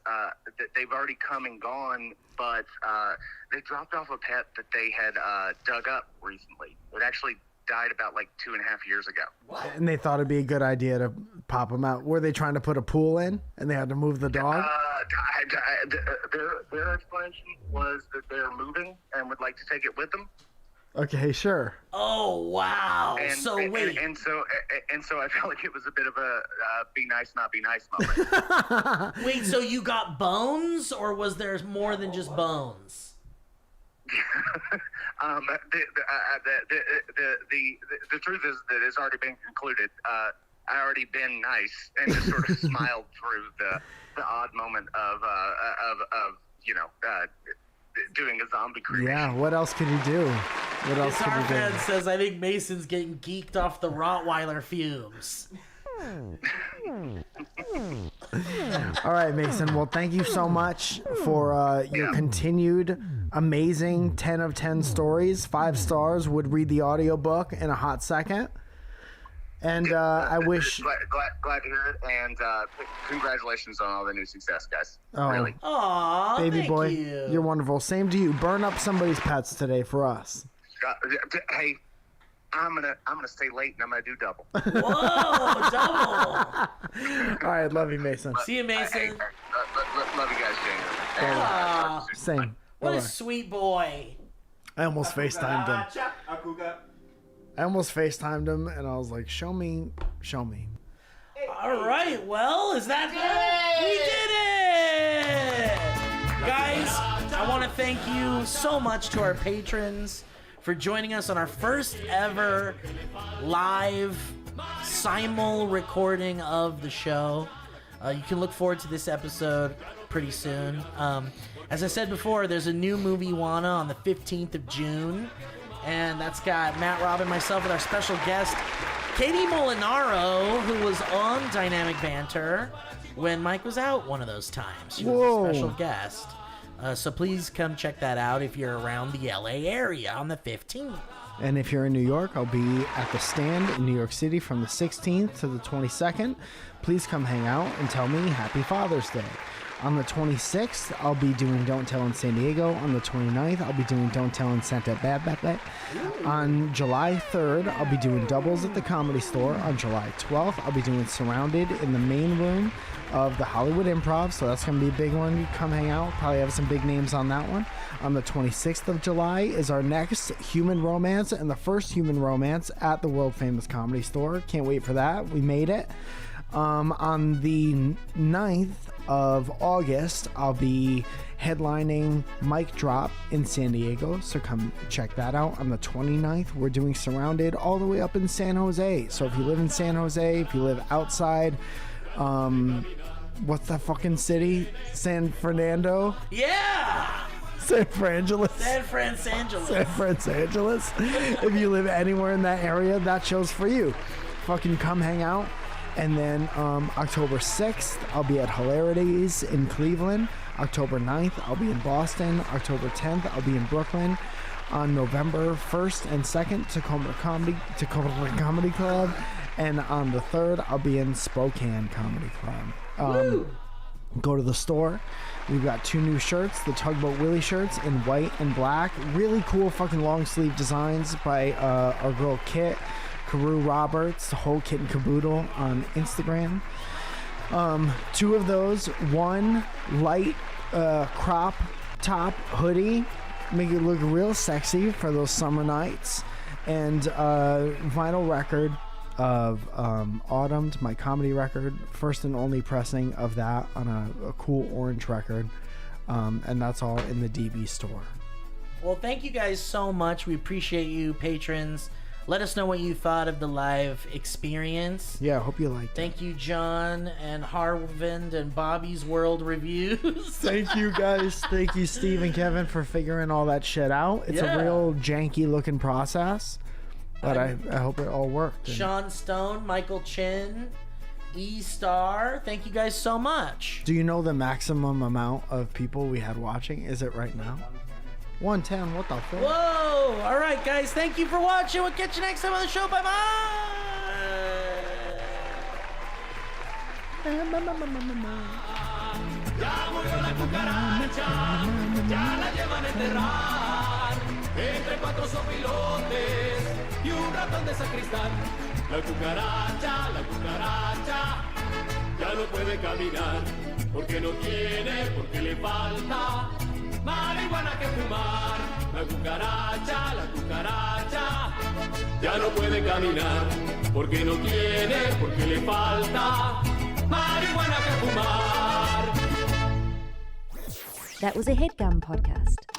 E: they've already come and gone, but they dropped off a pet that they had dug up recently. It actually died about 2.5 years ago.
C: What?
H: And they thought it'd be a good idea to pop them out. Were they trying to put a pool in and they had to move the dog?
E: Their explanation was that they're moving and would like to take it with them.
H: Okay, sure.
C: Oh, wow.
E: And so I felt like it was a bit of a be nice, not be nice moment.
C: Wait, so you got bones, or was there more than just bones?
E: The truth is that it's already been concluded. I already been nice and just sort of smiled through the odd moment of doing a zombie cremation.
H: Yeah, what else could you do? What else could you do?
C: Fan says, I think Mason's getting geeked off the Rottweiler fumes.
H: All right, Mason. Well, thank you so much for your continued amazing 10 of 10 stories. 5 stars. Would read the audiobook in a hot second. And I wish.
E: Glad to hear it, and congratulations on all the new success, guys.
H: Oh,
E: really.
C: Aw,
H: baby
C: thank
H: boy,
C: you.
H: you're wonderful. Same to you. Burn up somebody's pets today for us.
E: Hey, I'm gonna stay late and I'm gonna do double.
C: Whoa, double.
H: All right, love you, Mason.
C: See you, Mason.
E: Hey, love you guys, James.
C: Aw,
H: Same.
C: what a
H: Bye-bye.
C: sweet boy.
H: I almost FaceTimed him. I almost FaceTimed him, and I was like, show me.
C: All right, well, is that we did it, guys! I want to thank you so much to our patrons for joining us on our first ever live simul recording of the show. You can look forward to this episode pretty soon. As I said before, there's a new movie Wana on the 15th of June. And that's got Matt, Rob, and myself with our special guest, Katie Molinaro, who was on Dynamic Banter when Mike was out one of those times. She was a special guest. So please come check that out if you're around the LA area on the 15th.
H: And if you're in New York, I'll be at the Stand in New York City from the 16th to the 22nd. Please come hang out and tell me Happy Father's Day. On the 26th, I'll be doing Don't Tell in San Diego. On the 29th, I'll be doing Don't Tell in Santa Barbara. On July 3rd, I'll be doing doubles at the Comedy Store. On July 12th, I'll be doing Surrounded in the main room of the Hollywood Improv. So that's going to be a big one. You come hang out. Probably have some big names on that one. On the 26th of July is our next Human Romance, and the first Human Romance at the world famous Comedy Store. Can't wait for that. We made it. On the 9th of August, I'll be headlining Mic Drop in San Diego, so come check that out. On the 29th, we're doing Surrounded all the way up in San Jose. So if you live in San Jose, if you live outside, what's that fucking city? San Fernando?
C: Yeah!
H: San Frangelis.
C: San Fransangelis.
H: San Fransangelis. If you live anywhere in that area, that show's for you. Fucking come hang out. And then October 6th, I'll be at Hilarities in Cleveland. October 9th, I'll be in Boston. October 10th, I'll be in Brooklyn. On November 1st and 2nd, Tacoma Comedy Club. And on the 3rd, I'll be in Spokane Comedy Club. Go to the store. We've got 2 new shirts, the Tugboat Willie shirts in white and black. Really cool fucking long sleeve designs by our girl Kit. Carew Roberts, the whole kit and caboodle on Instagram. 2 of those, 1 light crop top hoodie, make it look real sexy for those summer nights, and vinyl record of Autumned, my comedy record, first and only pressing of that on a cool orange record, and that's all in the DB store.
C: Well, thank you guys so much. We appreciate you, patrons. Let us know what you thought of the live experience.
H: Yeah, I hope you liked it.
C: Thank you, John and Harvind and Bobby's World Reviews.
H: Thank you, guys. Thank you, Steve and Kevin, for figuring all that shit out. It's a real janky looking process, but I hope it all worked.
C: Sean Stone, Michael Chin, E-Star, thank you guys so much.
H: Do you know the maximum amount of people we had watching? Is it right now? 110, what the fuck?
C: Whoa! All right, guys, thank you for watching. We'll catch you next time on the show. Bye-bye!
A: Ya murió la cucaracha, ya la llevan a enterrar entre 4 sopilotes y un ratón de sacristán. La cucaracha, ya no puede caminar porque no tiene, porque le falta marihuana que fumar. La cucaracha, ya no puede caminar porque no tiene, porque le falta marihuana que fumar.
J: That was a HeadGum podcast.